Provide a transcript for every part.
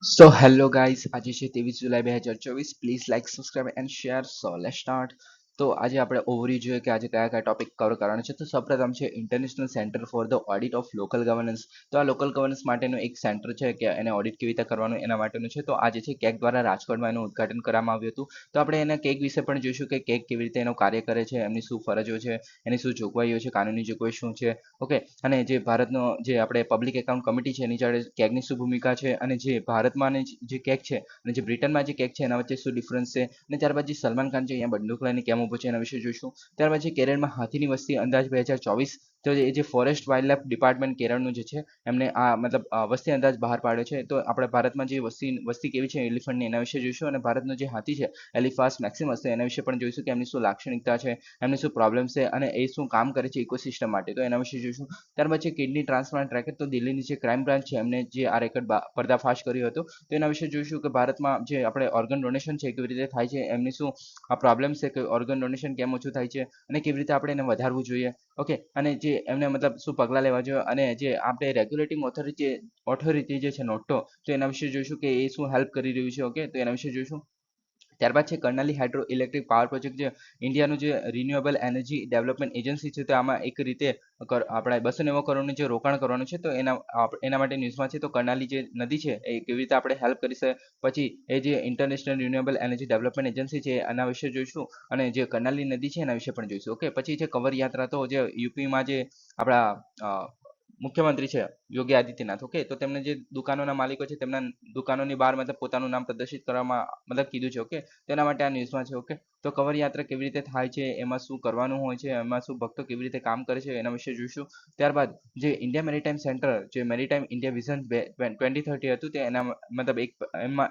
So hello guys, આજે છે 23 જુલાઈ 2024. Please like subscribe and share. So let's start. તો આજે આપણે ઓવરવ્યુ જોઈએ કે આજે કયા કયા ટોપિક કવર કરવાના છે. તો સૌપ્રથમ છે international centre for the audit of local governance. તો આ લોકલ ગવર્નન્સ માટેનું એક સેન્ટર છે કે એને ઓડિટ કેવી રીતે કરવાનું એના માટેનું છે. તો આજે છે કેક દ્વારા રાજકોટમાં એનું ઉદ્ઘાટન કરવામાં આવ્યું હતું. તો આપણે એના કેક વિશે પણ જોઈશું કે કેક કેવી રીતે એનું કાર્ય કરે છે, એમની શું ફરજો છે, એની શું જોગવાઈઓ છે, કાનૂની જોગવાઈ શું છે. ઓકે, અને જે ભારતનો જે આપણે પબ્લિક એકાઉન્ટ કમિટી છે એની જોડે કેગની શું ભૂમિકા છે, અને જે ભારતમાં જે કેક છે અને જે બ્રિટનમાં જે કેક છે એના વચ્ચે શું ડિફરન્સ છે, અને ત્યારબાદ જે સલમાન ખાન છે અહીંયા બંદૂક લઈને કેમ ઊભો છે એના વિશે જોઈશું. ત્યારબાદ જે કેરળમાં હાથીની વસ્તી અંદાજ 2024, તો એ જે ફોરેસ્ટ વાઇલ્ડ લાઇફ ડિપાર્ટમેન્ટ કેરળનું જે છે એમને આ મતલબ વસ્તી અંદાજ બહાર પાડ્યો છે. તો આપણે ભારતમાં જે વસ્તી કેવી છે એલિફન્ટની એના વિશે જોઈશું, અને ભારતનો જે હાથી છે એલિફાસ મેક્સિમસ છે એના વિશે પણ જોઈશું કે એમની શું લાક્ષણિકતા છે, એમની શું પ્રોબ્લેમ છે, અને એ શું કામ કરે છે ઇકોસિસ્ટમ માટે, તો એના વિશે જોઈશું. ત્યારબાદ છે કિડની ટ્રાન્સપ્લાન્ટ રેકેટ. તો દિલ્હીની જે ક્રાઇમ બ્રાન્ચ છે એમને જે આ રેકેટ પર્દાફાશ કર્યો હતો, તો એના વિશે જોઈશું કે ભારતમાં જે આપણે ઓર્ગન ડોનેશન છે કેવી રીતે થાય છે, એમની શું આ પ્રોબ્લેમ છે કે ઓર્ગન ડોનેશન કેમ ઓછું થાય છે, અને કેવી રીતે આપણે એને વધારવું જોઈએ. ઓકે, અને જે એમને મતલબ શું પગલાં લેવા જોઈએ, અને જે આપણે રેગ્યુલેટિંગ ઓથોરિટી જે છે નોટો, તો એના વિશે જોઈશું કે એ શું હેલ્પ કરી રહ્યું છે. ઓકે, તો એના વિશે જોઈશું. ત્યારબાદ છે કર્નાલી હાઇડ્રો ઇલેક્ટ્રિક પાવર પ્રોજેક્ટ, જે ઇન્ડિયાનું જે રિન્યુએબલ એનર્જી ડેવલપમેન્ટ એજન્સી છે, તો આમાં એક રીતે આપણે 290 કરોડનું જે રોકાણ કરવાનું છે, તો એના માટે ન્યૂઝમાં છે. તો કર્નાલી જે નદી છે એ કેવી રીતે આપણે હેલ્પ કરી શકે. પછી એ જે international renewable energy development agency છે એના વિશે જોઈશું, અને જે કર્નાલી નદી છે એના વિશે પણ જોઈશું. ઓકે, પછી છે કવર યાત્રા. તો જે યુપીમાં જે આપણા મુખ્યમંત્રી છે યોગી આદિત્યનાથ. ઓકે, તો તેમને જે દુકાનોના માલિકો છે તેમના દુકાનોની બહાર મતલબ પોતાનું નામ પ્રદર્શિત કરવામાં મતલબ કીધું છે. ઓકે, તેના માટે આ ન્યૂઝમાં છે. ઓકે, તો કવર યાત્રા કેવી રીતે થાય છે, એમાં શું કરવાનું હોય છે, એમાં શું ભક્તો કેવી રીતે કામ કરે છે એના વિશે જોઈશું. ત્યારબાદ જે ઇન્ડિયા મેરીટાઈમ સેન્ટર, જે મેરીટાઈમ ઇન્ડિયા વિઝન 2030 હતું, તે એના મતલબ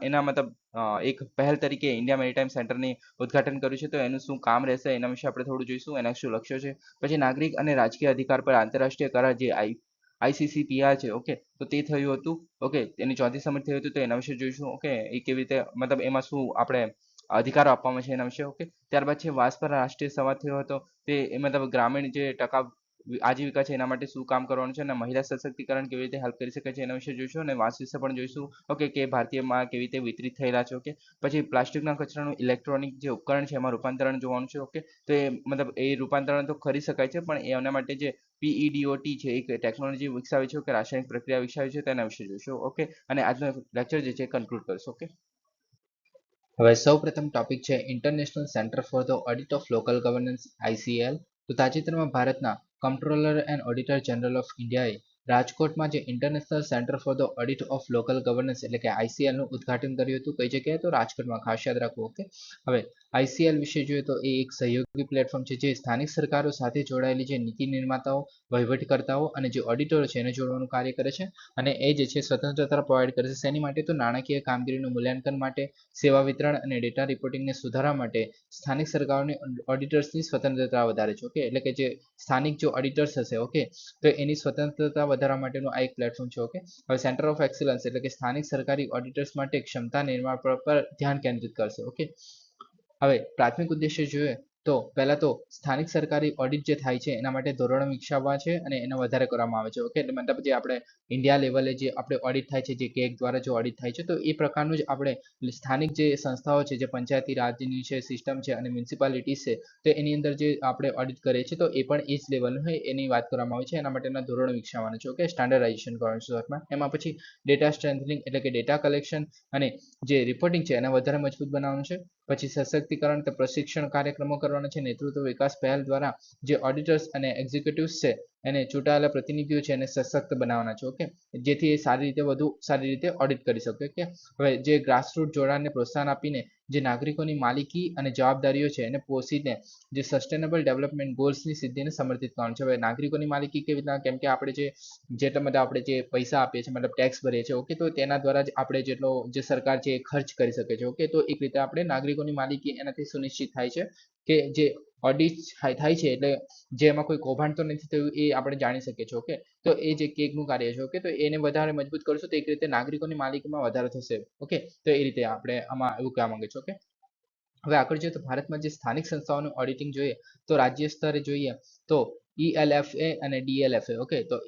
એના મતલબ એક પહેલ તરીકે ઇન્ડિયા મેરીટાઈમ સેન્ટરની ઉદ્ઘાટન કર્યું છે. તો એનું શું કામ રહેશે એના વિશે આપણે થોડું જોઈશું, એના શું લક્ષ્યો છે. પછી નાગરિક અને રાજકીય અધિકાર પર આંતરરાષ્ટ્રીય કરાર, જે આઈસીસીપીઆર છે. ઓકે, તો તે થયું હતું. ઓકે, એની 34 સમિટ થયું હતું, તો એના વિશે જોઈશું. ઓકે, એ કેવી રીતે મતલબ એમાં શું આપણે અધિકારો આપવામાં છે એના વિશે. ઓકે, ત્યારબાદ છે વાસ પર રાષ્ટ્રીય સંવાદ થયો હતો, તે મતલબ ગ્રામીણ જે આજીવિકા છે એના માટે શું કામ કરવાનું છે, અને મહિલા સશક્તિકરણ કેવી રીતે હેલ્પ કરી શકે છે એના વિશે જોઈશું, અને વાસ વિશે પણ જોઈશું. ઓકે, કે ભારતીયમાં કેવી રીતે વિતરિત થયેલા છે. ઓકે, પછી પ્લાસ્ટિકના કચરાનું ઇલેક્ટ્રોનિક જે ઉપકરણ છે એમાં રૂપાંતરણ જોવાનું છે. ઓકે, તો એ મતલબ એ રૂપાંતરણ તો કરી શકાય છે, પણ એના માટે જે પીઈડીઓટી છે એક ટેકનોલોજી વિકસાવી છે કે રાસાયણિક પ્રક્રિયા વિકસાવી છે, તેના વિશે જોઈશું. ઓકે, અને આજનો લેક્ચર જે છે કન્ક્લુડ કરશો. ઓકે, હવે સૌ પ્રથમ ટોપિક છે international centre for the audit of local governance, ICL. તો તાજેતરમાં ભારતના કમ્પ્ટ્રોલર એન્ડ ઓડિટર જનરલ ઓફ ઇન્ડિયાએ રાજકોટમાં જે international centre for the audit of local governance એટલે કે ICL નું ઉદ્ઘાટન કર્યું હતું. કઈ જગ્યાએ? તો રાજકોટમાં. ખાસ યાદ રાખવું. ઓકે, હવે ICL વિશે જોઈએ તો એ એક સહયોગી પ્લેટફોર્મ છે જે સ્થાનિક સરકારો સાથે જોડાયેલી જે નીતિ નિર્માતાઓ, વહીવટકર્તાઓ અને જે ઓડિટરો છે એને જોડવાનું કાર્ય કરે છે, અને એ જે છે સ્વતંત્રતા પ્રોવાઈડ કરે છે. શેની માટે? તો નાણાકીય કામગીરીનું મૂલ્યાંકન માટે, સેવા વિતરણ અને ડેટા રિપોર્ટિંગને સુધારવા માટે સ્થાનિક સરકારોની ઓડિટર્સની સ્વતંત્રતા વધારે છે. ઓકે, એટલે કે જે સ્થાનિક જો ઓડિટર્સ હશે, ઓકે, તો એની સ્વતંત્રતા વધારવા માટેનું આ એક પ્લેટફોર્મ છે. ઓકે, હવે સેન્ટર ઓફ એક્સલન્સ એટલે કે સ્થાનિક સરકારી ઓડિટર્સ માટે ક્ષમતા નિર્માણ પર ધ્યાન કેન્દ્રિત કરશે. ઓકે, હવે પ્રાથમિક ઉદ્દેશ્ય જોઈએ તો પહેલા તો સ્થાનિક સરકારી ઓડિટ જે થાય છે એના માટે ધોરણો વિકસાવવા છે, અને એને વધારે કરવામાં આવે છે. ઓકે, એટલે મતલબ જે આપણે ઇન્ડિયા લેવલે જે આપણે ઓડિટ થાય છે, જે કેગ દ્વારા જો ઓડિટ થાય છે, તો એ પ્રકારનું જ આપણે સ્થાનિક જે સંસ્થાઓ છે, જે પંચાયતી રાજની છે સિસ્ટમ છે, અને મ્યુનિસિપાલિટી છે, તો એની અંદર જે આપણે ઓડિટ કરીએ છીએ તો એ પણ એ જ લેવલનું હોય એની વાત કરવામાં આવે છે. એના માટેના ધોરણો વિકસાવવાના છે. ઓકે, સ્ટાન્ડર્ડાઇઝેશન કરવાનું છે શોર્ટમાં. એમાં પછી ડેટા સ્ટ્રેન્થનિંગ એટલે કે ડેટા કલેક્શન અને જે રિપોર્ટિંગ છે એને વધારે મજબૂત બનાવવાનું છે. પછી સશક્તિકરણ કે પ્રશિક્ષણ કાર્યક્રમો કરવાના છે. નેતૃત્વ વિકાસ પહેલ દ્વારા જે ઓડિટર્સ અને એક્ઝિક્યુટિવ્સ છે એને ચૂંટાયેલા પ્રતિનિધિઓ છે એને સશક્ત બનાવવાના છે. ઓકે, જેથી એ વધુ સારી રીતે ઓડિટ કરી શકે. ઓકે, હવે જે ગ્રાસરૂટ જોડાણને પ્રોત્સાહન આપીને જે નાગરિકોની માલિકી અને જવાબદારીઓ છે એને પોષીને જે સસ્ટેનેબલ ડેવલપમેન્ટ ગોલ્સની સિદ્ધિને સમર્થિત કરવાનું છે. હવે નાગરિકોની માલિકી કેવી રીતના? કેમ કે આપણે જેટલા બધા આપણે જે પૈસા આપીએ છીએ, મતલબ ટેક્સ ભરીએ છીએ. ઓકે, તો તેના દ્વારા જ આપણે જેટલો જે સરકાર છે એ ખર્ચ કરી શકે છે. ઓકે, તો એક રીતે આપણે નાગરિકોની માલિકી એનાથી સુનિશ્ચિત થાય છે કે જે ઓડિટ થાય છે એટલે જે એમાં કોઈ કૌભાંડ તો નથી થયું એ આપણે જાણી શકીએ છીએ. ઓકે, તો એ જે કેગનું કાર્ય છે. ઓકે, તો એને વધારે મજબૂત કરશું તો એક રીતે નાગરિકોની માલિકીમાં વધારો થશે. ઓકે, તો એ રીતે આપણે આમાં એવું કહેવા માંગે છે. ઓકે, હવે આગળ જોઈએ તો ભારતમાં જે સ્થાનિક સંસ્થાઓનું ઓડિટિંગ જોઈએ તો રાજ્ય સ્તરે જોઈએ તો ELFA અને DLFA. ઓકે, તો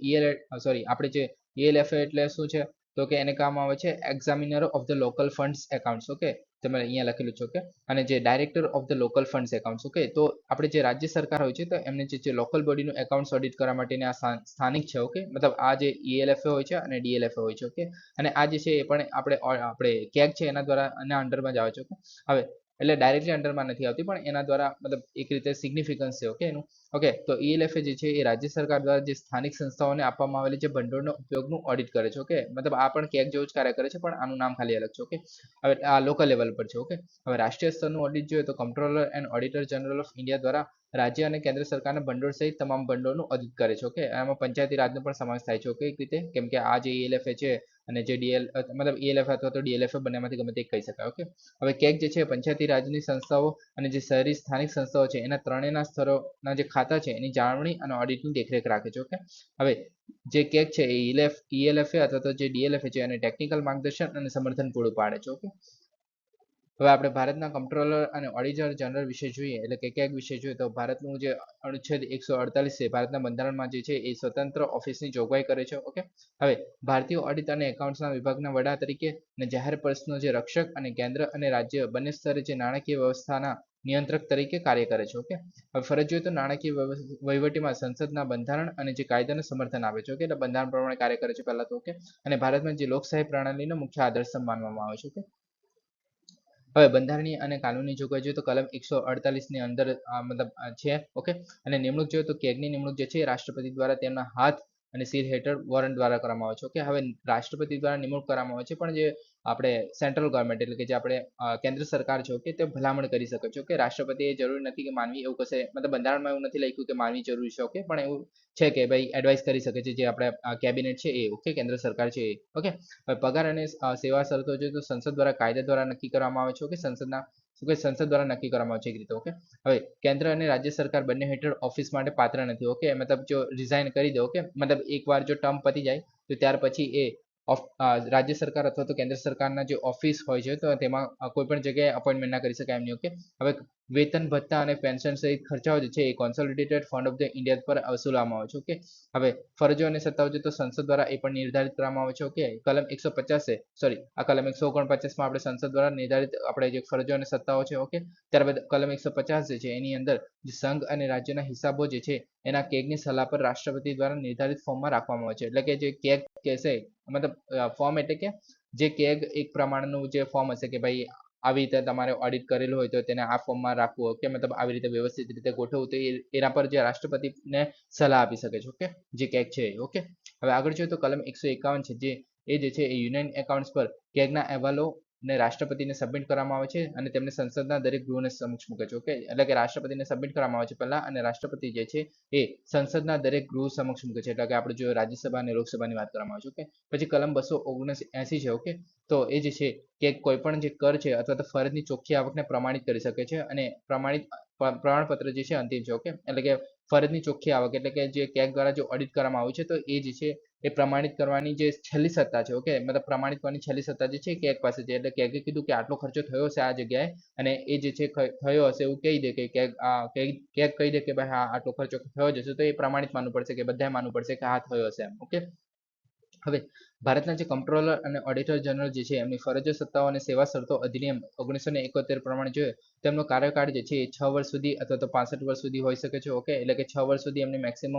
આપણે જે ELFA એટલે શું છે? તો કે એને કહેવામાં આવે છે examiner of the local funds accounts. Okay, તમે અહીંયા લખેલું છે. ઓકે, અને જે director of the local funds accounts. Okay, તો આપણે જે રાજ્ય સરકાર હોય છે તો એમને જે લોકલ બોડીનું એકાઉન્ટ્સ ઓડિટ કરવા માટેની આ સ્થાનિક છે. ઓકે, મતલબ આ જે ELFA હોય છે અને DLFA હોય છે. ઓકે, અને આ જે છે એ પણ આપણે કેગ છે એના દ્વારા એના અંડરમાં જ આવે છે. ઓકે, હવે એટલે ડાયરેક્ટલી અંડરમાં નથી આવતી પણ એના દ્વારા મતલબ એક રીતે સિગ્નિફિકન્સ છે. ઓકે, એનું ઓકે, તો ELFA જે છે એ રાજ્ય સરકાર દ્વારા જે સ્થાનિક સંસ્થાઓને આપવામાં આવેલી જે ભંડોળનો ઉપયોગનું ઓડિટ કરે છે. ઓકે, મતલબ આ પણ કેગ જેવું જ કાર્ય કરે છે પણ આનું નામ ખાલી અલગ છે. ઓકે, હવે આ લોકલ લેવલ પર છે. ઓકે, હવે રાષ્ટ્રીય સ્તરનું ઓડિટ જોઈએ તો controller and auditor general of India દ્વારા રાજ્ય અને કેન્દ્ર સરકારના ભંડોળ સહિત તમામ ભંડોળનું ઓડિટ કરે છે. ઓકે, આમાં પંચાયતી રાજનો પણ સમાવેશ થાય છે. ઓકે, એક રીતે કેમ કે આ જે ELFA છે અને જે મતલબ ELFA અથવા તો DLFA બંનેમાંથી ગમે તે કહી શકાય. ઓકે, હવે કેગ જે છે પંચાયતી રાજની સંસ્થાઓ અને જે શહેરી સ્થાનિક સંસ્થાઓ છે એના ત્રણેયના સ્તરોના જે ખાતા છે એની જાળવણી અને ઓડિટની દેખરેખ રાખે છે. ઓકે, હવે જે કેગ છે એ ELFA અથવા તો જે DLFA છે એને ટેકનિકલ માર્ગદર્શન અને સમર્થન પૂરું પાડે છે. ઓકે, હવે આપણે ભારતના કંટ્રોલર અને ઓડિટર જનરલ વિશે જોઈએ એટલે કે કેગ વિશે જોઈએ તો ભારતનું જે અનુચ્છેદ 148 છે ભારતના બંધારણમાં જે છે એ સ્વતંત્ર ઓફિસની જોગવાઈ કરે છે. ઓકે, હવે ભારતીય ઓડિટ અને એકાઉન્ટ્સના વિભાગના વડા તરીકે અને જાહેર પર્સનો જે રક્ષક અને કેન્દ્ર અને રાજ્ય બંને સ્તરે જે નાણાકીય વ્યવસ્થાના નિયંત્રક તરીકે કાર્ય કરે છે. ઓકે, હવે ફરજ જોઈએ તો નાણાકીય વહીવટીમાં સંસદના બંધારણ અને જે કાયદાનું સમર્થન આપે છે. ઓકે, એટલે બંધારણ પ્રમાણે કાર્ય કરે છે પહેલા તો. ઓકે, અને ભારતમાં જે લોકશાહી પ્રણાલીનો મુખ્ય આદર્શ માનવામાં આવે છે. ઓકે, હવે બંધારણીય અને કાનૂની જોગવાઈ જોઈએ તો કલમ 148 ની અંદર મતલબ છે. ઓકે, અને નિમણૂક જોઈએ તો કેગની નિમણૂક જે છે એ રાષ્ટ્રપતિ દ્વારા તેમના હાથ અને સીલ હેઠળ વોરંટ દ્વારા કરવામાં આવે છે. ઓકે, હવે રાષ્ટ્રપતિ દ્વારા નિમણૂક કરવામાં આવે છે પણ જે આપણે સેન્ટ્રલ ગવર્મેન્ટ એટલે કે જે આપણે કેન્દ્ર સરકાર છે ઓકે તે ભલામણ કરી શકે છે. ઓકે, રાષ્ટ્રપતિએ જરૂરી નથી કે માનવી એવું કશે મતલબ બંધારણમાં એવું નથી લખ્યું કે માનવી જરૂરી છે. ઓકે, પણ એવું છે કે ભાઈ એડવાઇસ કરી શકે છે જે આપણે કેબિનેટ છે એ. ઓકે, કેન્દ્ર સરકાર છે એ. ઓકે, હવે પગાર અને સેવા શરતો જોઈએ તો સંસદ દ્વારા કાયદા દ્વારા નક્કી કરવામાં આવે છે. ઓકે, સંસદ દ્વારા નક્કી કરવામાં આવે છે એક રીતે. ઓકે, હવે કેન્દ્ર અને રાજ્ય સરકાર બંને હેઠળ ઓફિસ માટે પાત્ર નથી. ઓકે, મતલબ જો રિઝાઇન કરી દે. ઓકે, મતલબ એકવાર જો ટર્મ પતી જાય તો ત્યાર પછી એ રાજ્ય સરકાર અથવા તો કેન્દ્ર સરકારના જે ઓફિસ હોય છે તો તેમાં કોઈ પણ જગ્યાએ અપોઇન્ટમેન્ટ ના કરી શકાય એમની. ઓકે, હવે વેતન ભથ્થા અને પેન્શન સહિત ખર્ચાઓ જે છે એ consolidated fund of the India પર વસૂલવામાં આવે છે. ઓકે, હવે ફરજો અને સત્તાઓ છે તો સંસદ દ્વારા એ પણ નિર્ધારિત કરવામાં આવે છે. ઓકે, કલમ 150 સોરી આ કલમ 149 માં આપણે સંસદ દ્વારા નિર્ધારિત આપણે જે ફરજો અને સત્તાઓ છે. ઓકે, ત્યારબાદ કલમ 150 જે છે એની અંદર જે સંઘ અને રાજ્યના હિસાબો જે છે એના કેગની સલાહ પર રાષ્ટ્રપતિ દ્વારા નિર્ધારિત ફોર્મમાં રાખવામાં આવે છે. એટલે કે જે કેગ કહેશે મતલબ ફોર્મ એટલે કે જે કેગ એક પ્રમાણનું જે ફોર્મ હશે કે ભાઈ આવી રીતે તમારે ઓડિટ કરેલું હોય તો તેને આ ફોર્મમાં રાખવું. ઓકે, મતલબ આવી રીતે વ્યવસ્થિત રીતે ગોઠવવું તો એના પર જે રાષ્ટ્રપતિને સલાહ આપી શકે છે. ઓકે, જે કેગ છે. ઓકે, હવે આગળ જોઈએ તો કલમ 151 છે જે છે એ યુનિયન એકાઉન્ટ્સ પર કેગના અહેવાલો ને રાષ્ટ્રપતિને સબમિટ કરવામાં આવે છે અને તેમને સંસદના દરેક ગૃહોને સમક્ષ મૂકે છે. ઓકે, એટલે કે રાષ્ટ્રપતિને સબમિટ કરવામાં આવે છે પહેલા અને રાષ્ટ્રપતિ જે છે એ સંસદના દરેક ગૃહ સમક્ષ મૂકે છે. એટલે કે આપણે જો રાજ્યસભા અને લોકસભાની વાત કરવામાં આવે છે. ઓકે, પછી કલમ 279 છે. ઓકે, તો એ જે છે કે કોઈ પણ જે કર છે અથવા તો ફરજની ચોખ્ખી આવકને પ્રમાણિત કરી શકે છે અને પ્રમાણપત્ર જે છે અંતિમ છે. ઓકે, એટલે કે ફરજની ચોખ્ખી આવક એટલે કે જે કેગ દ્વારા જે ઓડિટ કરવામાં આવ્યું છે તો એ જે છે એ પ્રમાણિત કરવાની જે છેલ્લી સત્તા છે. ઓકે, મતલબ પ્રમાણિત કરવાની છેલ્લી સત્તા જે છે કેગ પાસે છે. એટલે કેગે કીધું કે આટલો ખર્ચો થયો છે આ જગ્યાએ અને એ જે છે થયો હશે એવું કહી દે કે કેગ કહી દે કે ભાઈ હા આટલો ખર્ચો થયો જ હશે તો એ પ્રમાણિત માનવું પડશે કે બધાએ માનવું પડશે કે હા થયો હશે એમ. ઓકે, હવે ભારતના જે કંટ્રોલર અને ઓડિટર જનરલ જે છે એમની ફરજો સત્તાઓ અને સેવા શરતો અધિનિયમ 1971 પ્રમાણે જોઈએ તેમનો કાર્યકાળ જે છે એ 6 વર્ષ સુધી અથવા તો 65 વર્ષ સુધી હોઈ શકે છે. ઓકે, એટલે કે 6 વર્ષ સુધી એમની મેક્સિમમ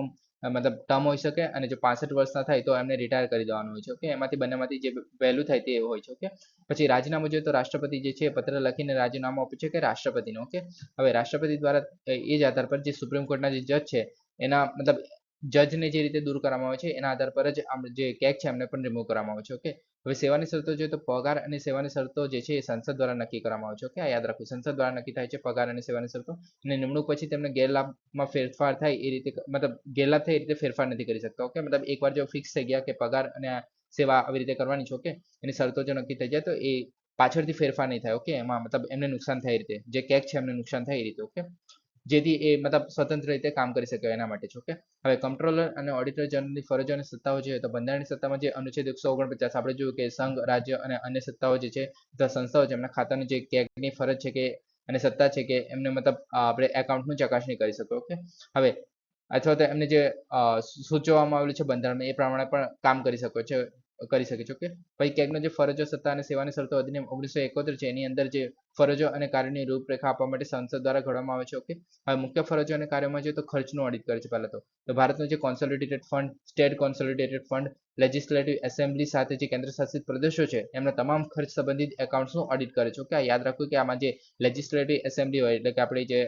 મતલબ ટર્મ હોઈ શકે અને જો 65 વર્ષના થાય તો એમને રિટાયર કરી દેવાનું હોય છે. ઓકે, એમાંથી બંનેમાંથી જે વહેલું થાય તે હોય છે. ઓકે, પછી રાજીનામું જોઈએ તો રાષ્ટ્રપતિ જે છે પત્ર લખીને રાજીનામું આપે છે કે રાષ્ટ્રપતિને. ઓકે, હવે રાષ્ટ્રપતિ દ્વારા એ જ આધાર પર જે સુપ્રીમ કોર્ટના જે જજ છે એના મતલબ જજને જે રીતે દૂર કરવામાં આવે છે એના આધાર પર જ જે કેગ છે એમને પણ રિમૂવ કરવામાં આવે છે. ઓકે, હવે સેવાની શરતો જોઈએ તો પગાર અને સેવાની શરતો જે છે એ સંસદ દ્વારા નક્કી કરવામાં આવે છે. ઓકે, આ યાદ રાખવું સંસદ દ્વારા નક્કી થાય છે પગાર અને સેવાની શરતો અને નિમણૂક પછી તેમને ગેરલાભમાં ફેરફાર થાય એ રીતે મતલબ ગેરલાભ થાય એ રીતે ફેરફાર નથી કરી શકતા. ઓકે, મતલબ એકવાર જો ફિક્સ થઈ ગયા કે પગાર અને સેવા આવી રીતે કરવાની છે. ઓકે, એની શરતો જો નક્કી થઈ જાય તો એ પાછળથી ફેરફાર નહીં થાય. ઓકે, એમાં મતલબ એમને નુકસાન થાય એ રીતે જે કેગ છે એમને નુકસાન થાય એ રીતે. ઓકે, જેથી એ મતલબ સ્વતંત્ર રીતે કામ કરી શકે એના માટે છે. ઓકે, હવે કંટ્રોલર અને ઓડિટર જનરલની ફરજો અને સત્તાઓ જોઈએ તો બંધારણની સત્તામાં જે અનુચ્છેદ 149 આપણે જોયું કે સંઘ રાજ્ય અને અન્ય સત્તાઓ જે છે અથવા સંસ્થાઓ છે એમના ખાતાની જે કેગની ફરજ છે કે અને સત્તા છે કે એમને મતલબ આપણે એકાઉન્ટનું ચકાસણી કરી શકો. ઓકે, હવે અથવા તો એમને જે સૂચવવામાં આવેલું છે બંધારણમાં એ પ્રમાણે પણ કામ કરી શકો છે. કરી શકે છે. ઓકે, પછી કેગનો જે ફરજો, સત્તા અને સેવાની શરતો અધિનિયમ 1971 છે, એની અંદર જે ફરજો અને કાર્યની રૂપરેખા આપવા માટે સંસદ દ્વારા ઘડવામાં આવે છે. ઓકે, હવે મુખ્ય ફરજો અને કાર્યોમાં જોઈએ તો ખર્ચનું ઓડિટ કરે છે પહેલા તો ભારતનું જે consolidated fund, state consolidated fund, legislative assembly સાથે જે કેન્દ્ર શાસિત પ્રદેશો છે એમના તમામ ખર્ચ સંબંધિત એકાઉન્ટ્સનું ઓડિટ કરે છે. ઓકે, આ યાદ રાખવું કે આમાં જે લેજિસ્લેટિવ એસેમ્બલી હોય એટલે કે આપણી જે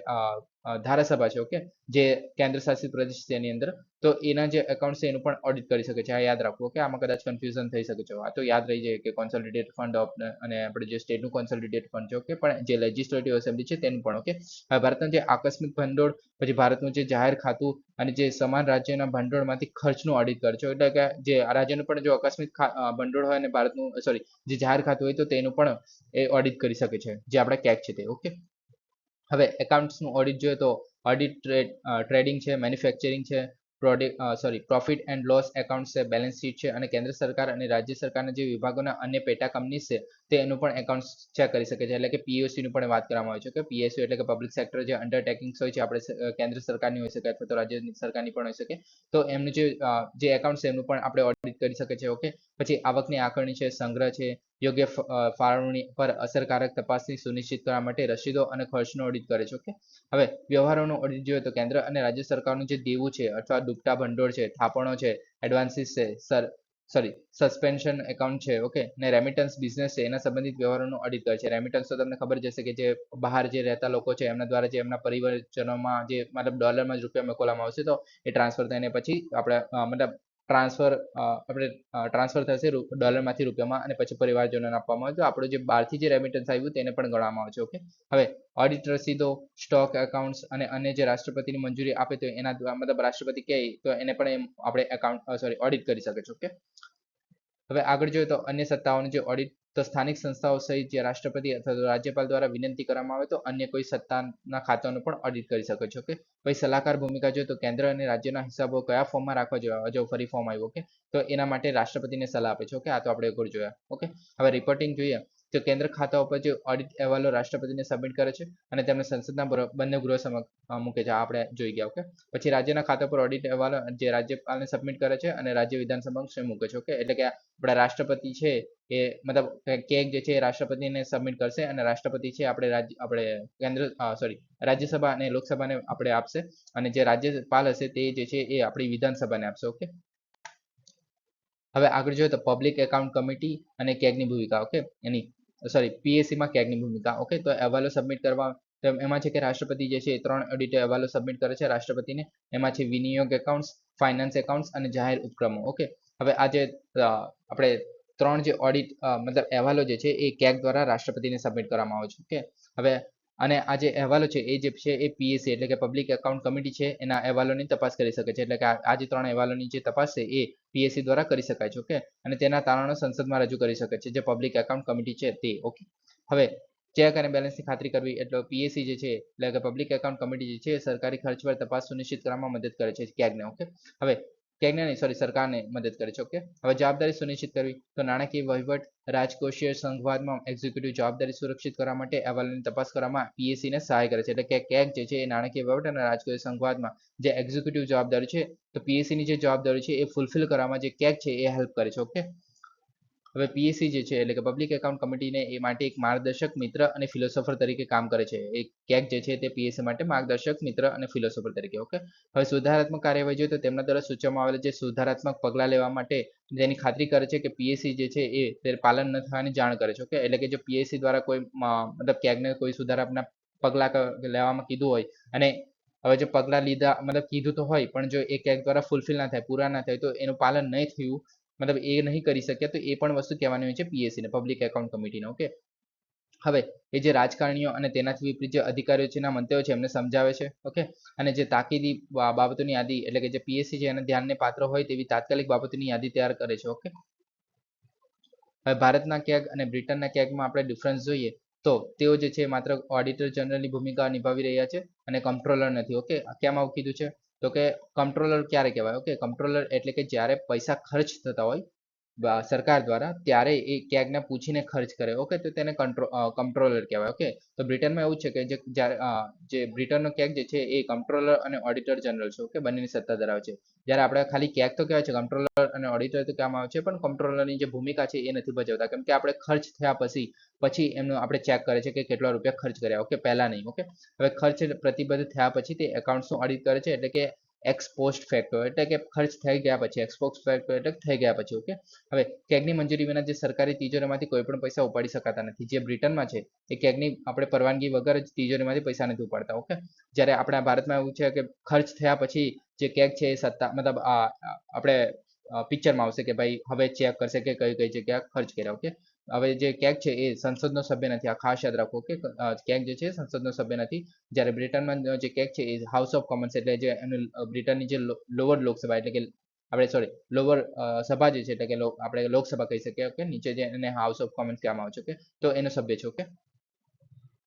ધારાસભા છે, ઓકે, જે કેન્દ્ર શાસિત પ્રદેશ છે એની અંદર, તો એના જે એકાઉન્ટ છે એનું પણ ઓડિટ કરી શકે છે. આ યાદ રાખવું. ઓકે, આમાં કદાચ કન્ફ્યુઝન થઈ શકે છે. આ તો યાદ રહી જાય કે કોન્સોલિડેટેડ ફંડ ઓફ અને આપણે જે સ્ટેટનું કોન્સોલિડેટેડ ફંડ છે, ઓકે, પણ જે લેજિસ્લેટિવ એસેમ્બલી છે તેનું પણ. ઓકે, હવે ભારતનું જે આકસ્મિક ભંડોળ, પછી ભારતનું જે જાહેર ખાતું અને જે સમાન રાજ્યના ભંડોળમાંથી ખર્ચનું ઓડિટ કરે છે. એટલે કે જે રાજ્યનું પણ જો આકસ્મિક ભંડોળ હોય અને ભારતનું સોરી જે જાહેર ખાતું હોય તો તેનું પણ એ ઓડિટ કરી શકે છે, જે આપણે કેગ છે તે. ઓકે, હવે એકાઉન્ટ્સનું ઓડિટ જોઈએ તો ઓડિટ ટ્રેડિંગ છે, મેન્યુફેક્ચરિંગ છે, પ્રોફિટ એન્ડ લોસ એકાઉન્ટ છે, બેલેન્સ શીટ છે, અને કેન્દ્ર સરકાર અને રાજ્ય સરકારના જે વિભાગોના અન્ય પેટા કંપની છે તેનું પણ એકાઉન્ટ ચેક કરી શકે છે. એટલે કે પીઓસી નું પણ વાત કરવામાં આવે છે કે પીએસયુ એટલે કે પબ્લિક સેક્ટર જે અંડરટેકિંગ્સ હોય છે, આપણે કેન્દ્ર સરકારની હોઈ શકે અથવા તો રાજ્ય સરકારની પણ હોઈ શકે, તો એમનું જે એકાઉન્ટ છે એમનું પણ આપણે ઓડિટ કરી શકે છે. ઓકે, પછી આવકની આકારણી છે, સંગ્રહ છે, યોગ્ય ફાળવણી પર અસરકારક તપાસની સુનિશ્ચિત કરવા માટે રસીદો અને ખર્ચનો ઓડિટ કરે છે. ઓકે, હવે વ્યવહારોનું ઓડિટ જોઈએ તો કેન્દ્ર અને રાજ્ય સરકારનું જે દેવું છે અથવા ડૂબતા ભંડોળ છે, થાપણો છે, એડવાન્સીસ છે, સસ્પેન્શન એકાઉન્ટ છે, ઓકે, ને રેમિટન્સ બિઝનેસ છે, એના સંબંધિત વ્યવહારોનું ઓડિટ કરે છે. રેમિટન્સ તો તમને ખબર જ હશે કે જે બહાર જે રહેતા લોકો છે એમના દ્વારા જે એમના પરિવારજનોમાં જે મતલબ ડોલરમાં જ રૂપિયા મોકલવામાં આવશે તો એ ટ્રાન્સફર થઈને પછી આપણે મતલબ ટ્રાન્સફર થશે ડોલરમાંથી રૂપિયામાં અને પછી પરિવારજનોને આપવામાં આવે તો આપણું જે બહારથી જે રેમિટન્સ આવ્યું તેને પણ ગણવામાં આવે છે. ઓકે, હવે ઓડિટ રસીદો, સ્ટોક એકાઉન્ટ્સ અને અન્ય જે રાષ્ટ્રપતિની મંજૂરી આપે તો એના મતલબ રાષ્ટ્રપતિ કહે તો એને પણ આપણે ઓડિટ કરી શકે છે. ઓકે, હવે આગળ જોઈએ તો અન્ય સત્તાઓનું જે ઓડિટ તો સ્થાનિક સંસ્થાઓ સહિત જે રાષ્ટ્રપતિ અથવા તો રાજ્યપાલ દ્વારા વિનંતી કરવામાં આવે તો અન્ય કોઈ સત્તાના ખાતાનું પણ ઓડિટ કરી શકે છે. ઓકે, પછી સલાહકાર ભૂમિકા જોઈએ તો કેન્દ્ર અને રાજ્યના હિસાબો કયા ફોર્મમાં રાખવા જોઈએ, જો ફરી ફોર્મ આવ્યું. ઓકે, તો એના માટે રાષ્ટ્રપતિને સલાહ આપે છે. ઓકે, આ તો આપણે એકવાર જોયા. ઓકે, હવે રિપોર્ટિંગ જોઈએ તો કેન્દ્ર ખાતા ઉપર જે ઓડિટ અહેવાલો રાષ્ટ્રપતિને સબમિટ કરે છે અને તેમને સંસદના બંને ગૃહ સમક્ષ મૂકે છે. આપણે જોઈ ગયા. ઓકે, પછી રાજ્યના ખાતા પર ઓડિટ અહેવાલો જે રાજ્યપાલને સબમિટ કરે છે અને રાજ્ય વિધાનસભા સમક્ષ મૂકે છે. ઓકે, એટલે કે આપણા રાષ્ટ્રપતિ છે એ મતલબ કેગ જે છે એ રાષ્ટ્રપતિને સબમિટ કરશે અને રાષ્ટ્રપતિ છે આપણે રાજ્યસભા અને લોકસભાને આપણે આપશે અને જે રાજ્યપાલ હશે તે જે છે એ આપણી વિધાનસભાને આપશે. ઓકે, હવે આગળ જોઈએ તો પબ્લિક એકાઉન્ટ કમિટી અને કેગની ભૂમિકા. ઓકે, પીએસસી માં કેગની ભૂમિકા. ઓકે, તો અહેવાલો સબમિટ કરવા એમાં છે કે રાષ્ટ્રપતિ જે છે એ 3 ઓડિટ અહેવાલો સબમિટ કરે છે રાષ્ટ્રપતિને. એમાં છે વિનિયોગ એકાઉન્ટ્સ, ફાઇનાન્સ એકાઉન્ટ્સ અને જાહેર ઉપક્રમો. ઓકે, હવે આ જે આપણે 3 જે ઓડિટ મતલબ અહેવાલો જે છે એ કેગ દ્વારા રાષ્ટ્રપતિને સબમિટ કરવામાં આવે છે. ઓકે, હવે અને આ જે અહેવાલો છે એ જે છે એ પીએસસી એટલે કે પબ્લિક એકાઉન્ટ કમિટી છે એના અહેવાલોની તપાસ કરી શકે છે. એટલે કે આ જે 3 અહેવાલોની જે તપાસ છે એ પીએસસી દ્વારા કરી શકાય છે. ઓકે, અને તેના તારણો સંસદમાં રજૂ કરી શકે છે જે પબ્લિક એકાઉન્ટ કમિટી છે તે. ઓકે, હવે ચેક અને બેલેન્સની ખાતરી કરવી એટલે પીએસસી જે છે એટલે કે પબ્લિક એકાઉન્ટ કમિટી જે છે સરકારી ખર્ચ પર તપાસ સુનિશ્ચિત કરવામાં મદદ કરે છે કેગને. ઓકે, હવે સરકારને મદદ કરે છે. ઓકે, હવે જવાબદારી સુનિશ્ચિત કરવી તો નાણાકીય વહીવટ, રાજકોષીય સંઘવાદમાં એક્ઝિક્યુટિવ જવાબદારી સુરક્ષિત કરવા માટે અહેવાલોની તપાસ કરવામાં પીએસસી ને સહાય કરે છે. એટલે કે કેગ જે છે એ નાણાકીય વહીવટ અને રાજકોષીય સંઘવાદમાં જે એક્ઝિક્યુટિવ જવાબદારી છે તો પીએસસી ની જે જવાબદારી છે એ ફૂલફિલ કરવામાં જે કેગ છે એ હેલ્પ કરે છે. ઓકે, હવે પીએસસી જે છે એટલે કે પબ્લિક એકાઉન્ટ કમિટીને એ માટે એક માર્ગદર્શક મિત્ર અને ફિલોસોફર તરીકે કામ કરે છે. એક કેગ જે છે તે પીએસસી માટે માર્ગદર્શક મિત્ર અને ફિલોસોફર તરીકે. ઓકે, હવે સુધારાત્મક કાર્યવાહી જોઈએ તો તેમના દ્વારા સૂચવવામાં આવેલા જે સુધારાત્મક પગલાં લેવા માટે તેની ખાતરી કરે છે કે પીએસસી જે છે એ તે પાલન ન થવાની જાણ કરે છે. ઓકે, એટલે કે જો પીએસસી દ્વારા કોઈ મતલબ કેગને કોઈ સુધારાના પગલાં લેવામાં કીધું હોય અને હવે જો પગલાં લીધા મતલબ કીધું તો હોય પણ જો એ કેગ દ્વારા ફૂલફિલ ના થાય, પૂરા ના થાય તો એનું પાલન નહીં થયું મતલબ એ નહીં કરી શક્યા તો એ પણ વસ્તુ કહેવાની હોય છે પીએસસી ને, પબ્લિક એકાઉન્ટ કમિટીને. ઓકે, હવે એ જે રાજકારણીઓ અને તેનાથી વિપરીત જે અધિકારીઓ છે એના મંતવ્યો છે એમને સમજાવે છે. ઓકે, અને જે તાકીદી બાબતોની યાદી એટલે કે જે પીએસસી છે એના ધ્યાનને પાત્ર હોય તેવી તાત્કાલિક બાબતોની યાદી તૈયાર કરે છે. ઓકે, હવે ભારતના કેગ અને બ્રિટનના કેગમાં આપણે ડિફરન્સ જોઈએ તો તેઓ જે છે માત્ર ઓડિટર જનરલની ભૂમિકા નિભાવી રહ્યા છે અને કંટ્રોલર નથી. ઓકે, કેમ આવું કીધું છે તો કે કંટ્રોલર ક્યારે કહેવાય? ઓકે, કંટ્રોલર એટલે કે જ્યારે પૈસા ખર્ચ થતા હોય સરકાર દ્વારા, ત્યારે એ કેગને પૂછીને ખર્ચ કરે. ઓકે, તો તેને કંટ્રોલર કહેવાય. ઓકે, તો બ્રિટનમાં એવું છે કે જે બ્રિટનનો કેગ જે છે એ કંટ્રોલર અને ઓડિટર જનરલ છે. ઓકે, બંનેની સત્તા ધરાવે છે. જ્યારે આપણે ખાલી કેગ તો કહેવાય છે, કંટ્રોલર અને ઓડિટર તો કહેવામાં આવે છે, પણ કંટ્રોલરની જે ભૂમિકા છે એ નથી ભજવતા, કેમ કે આપણે ખર્ચ થયા પછી એમનું આપણે ચેક કરે છે કે કેટલા રૂપિયા ખર્ચ કર્યા. ઓકે, પહેલા નહીં. ઓકે, હવે ખર્ચ પ્રતિબદ્ધ થયા પછી તે એકાઉન્ટ્સનું ઓડિટ કરે છે, એટલે કે એક્સ પોસ્ટ ફેક્ટો, એટલે કે ખર્ચ થઈ ગયા પછી, એક્સ પોસ્ટ ફેક્ટો એટલે થઈ ગયા પછી. ઓકે, હવે કેગની મંજૂરી વિના જે સરકારી તિજોરીમાંથી કોઈ પણ પૈસા ઉપાડી શકાતા નથી. જે બ્રિટનમાં છે એ કેગની આપણે પરવાનગી વગર જ તિજોરીમાંથી પૈસા નથી ઉપાડતા. ઓકે, જ્યારે આપણા ભારતમાં એવું છે કે ખર્ચ થયા પછી જે કેગ છે એ સત્તા મતલબ આપણે પિક્ચરમાં આવશે કે ભાઈ હવે ચેક કરશે કે કઈ કઈ જગ્યા ખર્ચ કર્યા. ઓકે, હવે જે કેગ છે એ સંસદનો સભ્ય નથી. આ ખાસ યાદ રાખો કે કેગ જે છે સંસદનો સભ્ય નથી. જ્યારે બ્રિટનમાં જે કેગ છે એ હાઉસ ઓફ કોમન્સ, એટલે જે બ્રિટનની જે લોઅર લોકસભા, એટલે કે આપણે સોરી લોઅર સભા જે છે, એટલે કે આપણે લોકસભા કહી શકીએ. ઓકે, નીચે જે એને હાઉસ ઓફ કોમન્સ કહેવામાં આવે છે. ઓકે, તો એનો સભ્ય છે. ઓકે,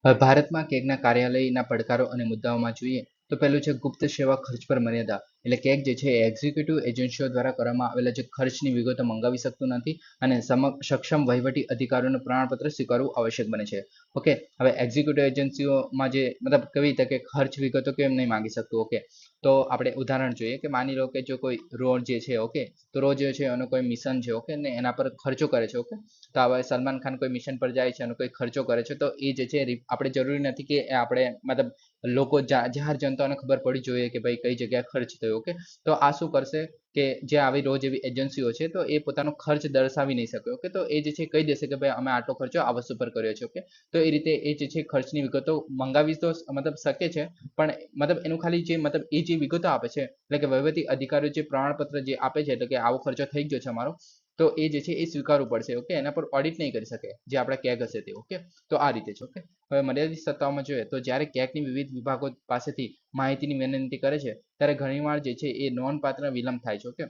હવે ભારતમાં કેગના કાર્યાલયના પડકારો અને મુદ્દાઓમાં જોઈએ તો પહેલું છે ગુપ્ત સેવા ખર્ચ પર મર્યાદા. એટલે કેગ જે છે એક્ઝિક્યુટિવ એજન્સીઓ દ્વારા કરવામાં આવેલા જે ખર્ચની વિગતો મંગાવી શકતું નથી અને સક્ષમ વહીવટી અધિકારીઓનું પ્રમાણપત્ર સ્વીકારવું આવશ્યક બને છે. ઓકે, હવે એક્ઝિક્યુટિવ એજન્સીઓમાં જે મતલબ કેવી રીતે કે ખર્ચ વિગતો કેમ નહીં માંગી શકતું. ઓકે, તો આપણે ઉદાહરણ જોઈએ કે માની લો કે જો કોઈ રોડ જે છે, ઓકે, તો રોજ જે છે એનો કોઈ મિશન છે. ઓકે, ને એના પર ખર્ચો કરે છે. ઓકે, તો હવે સલમાન ખાન કોઈ મિશન પર જાય છે અને કોઈ ખર્ચો કરે છે, તો એ જે છે આપણે જરૂરી નથી કે આપણે મતલબ લોકો જાહેર જનતાને ખબર પડવી જોઈએ કે ભાઈ કઈ જગ્યાએ ખર્ચ થયો. ઓકે, તો આ શું કરશે કે જે આવી રોજ એવી એજન્સીઓ છે તો એ પોતાનો ખર્ચ દર્શાવી નહીં શકે. ઓકે, તો એ જે છે કહી દેશે કે ભાઈ અમે આટલો ખર્ચો આ વસ્તુ પર કર્યો છે. ઓકે, તો એ રીતે એ જે છે ખર્ચની વિગતો મંગાવી તો મતલબ શકે છે, પણ મતલબ એનું ખાલી જે મતલબ એ જે વિગતો આપે છે, એટલે કે વહીવટી અધિકારીઓ જે પ્રમાણપત્ર જે આપે છે, એટલે કે આવો ખર્ચો થઈ ગયો છે અમારો, તો એ જે છે એ સ્વીકારવું પડશે. ઓકે, એના પર ઓડિટ નહીં કરી શકે જે આપણા કેગ હશે તે. ઓકે, તો આ રીતે છે. ઓકે, હવે મર્યાદિત સત્તાઓમાં જોઈએ તો જ્યારે કેગની વિવિધ વિભાગો પાસેથી માહિતીની વિનંતી કરે છે ત્યારે ઘણીવાર જે છે એ નોંધપાત્ર વિલંબ થાય છે. ઓકે,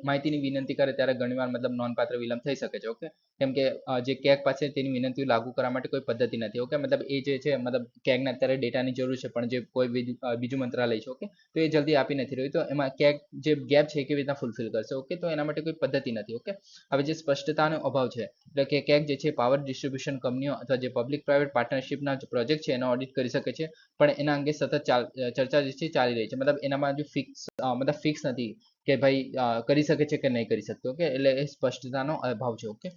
માહિતીની વિનંતી કરે ત્યારે ઘણીવાર મતલબ નોંધપાત્ર વિલંબ થઈ શકે છે. ઓકે, કેમ કે જે કેગ પાસે તેની વિનંતીઓ લાગુ કરવા માટે કોઈ પદ્ધતિ નથી. ઓકે, મતલબ એ જે છે મતલબ કેગને અત્યારે ડેટાની જરૂર છે, પણ જે કોઈ બીજું મંત્રાલય છે, ઓકે, તો એ જલ્દી આપી નથી રહ્યું, તો એમાં કેગ જે ગેપ છે એ કેવી રીતના ફૂલફિલ કરશે. ઓકે, તો એના માટે કોઈ પદ્ધતિ નથી. ઓકે, હવે જે સ્પષ્ટતાનો અભાવ છે, એટલે કે કેગ જે છે પાવર ડિસ્ટ્રીબ્યુશન કંપનીઓ અથવા જે પબ્લિક પ્રાઇવેટ પાર્ટનરશિપના પ્રોજેક્ટ છે એનો ઓડિટ કરી શકે છે, પણ એના અંગે સતત ચર્ચા જે છે ચાલી રહી છે. મતલબ એનામાં જો ફિક્સ નથી કે ભાઈ કરી શકે છે કે નહીં કરી શકતો. ઓકે, એટલે એ સ્પષ્ટતાનો અભાવ છે. ઓકે,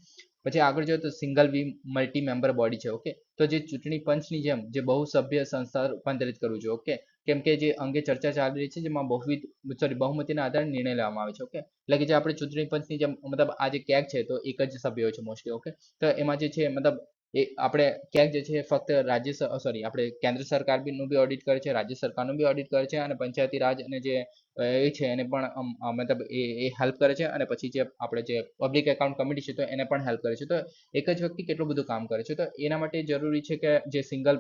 પછી આગળ જોઈએ તો સિંગલ વી મલ્ટી મેમ્બર બોડી છે. ઓકે, તો જે ચૂંટણી પંચની જેમ જે બહુ સભ્ય સંસ્થા રૂપાંતરિત કરવું જોઈએ. ઓકે, કેમ કે જે અંગે ચર્ચા ચાલી રહી છે જેમાં બહુમતીના આધારે નિર્ણય લેવામાં આવે છે. ઓકે, એટલે કે જે આપણે ચૂંટણી પંચની જેમ મતલબ આ જે કેગ છે તો એક જ સભ્ય હોય છે મોસ્ટલી. ઓકે, તો એમાં જે છે મતલબ એ આપણે કેગ જે છે ફક્ત આપણે કેન્દ્ર સરકાર નું બી ઓડિટ કરે છે, રાજ્ય સરકારનું બી ઓડિટ કરે છે, અને પંચાયતી રાજ અને જે એ છે એને પણ મતલબ એ હેલ્પ કરે છે, અને પછી જે આપણે જે પબ્લિક એકાઉન્ટ કમિટી છે તો એને પણ હેલ્પ કરે છે. તો એક જ વ્યક્તિ કેટલું બધું કામ કરે છે, તો એના માટે જરૂરી છે કે જે સિંગલ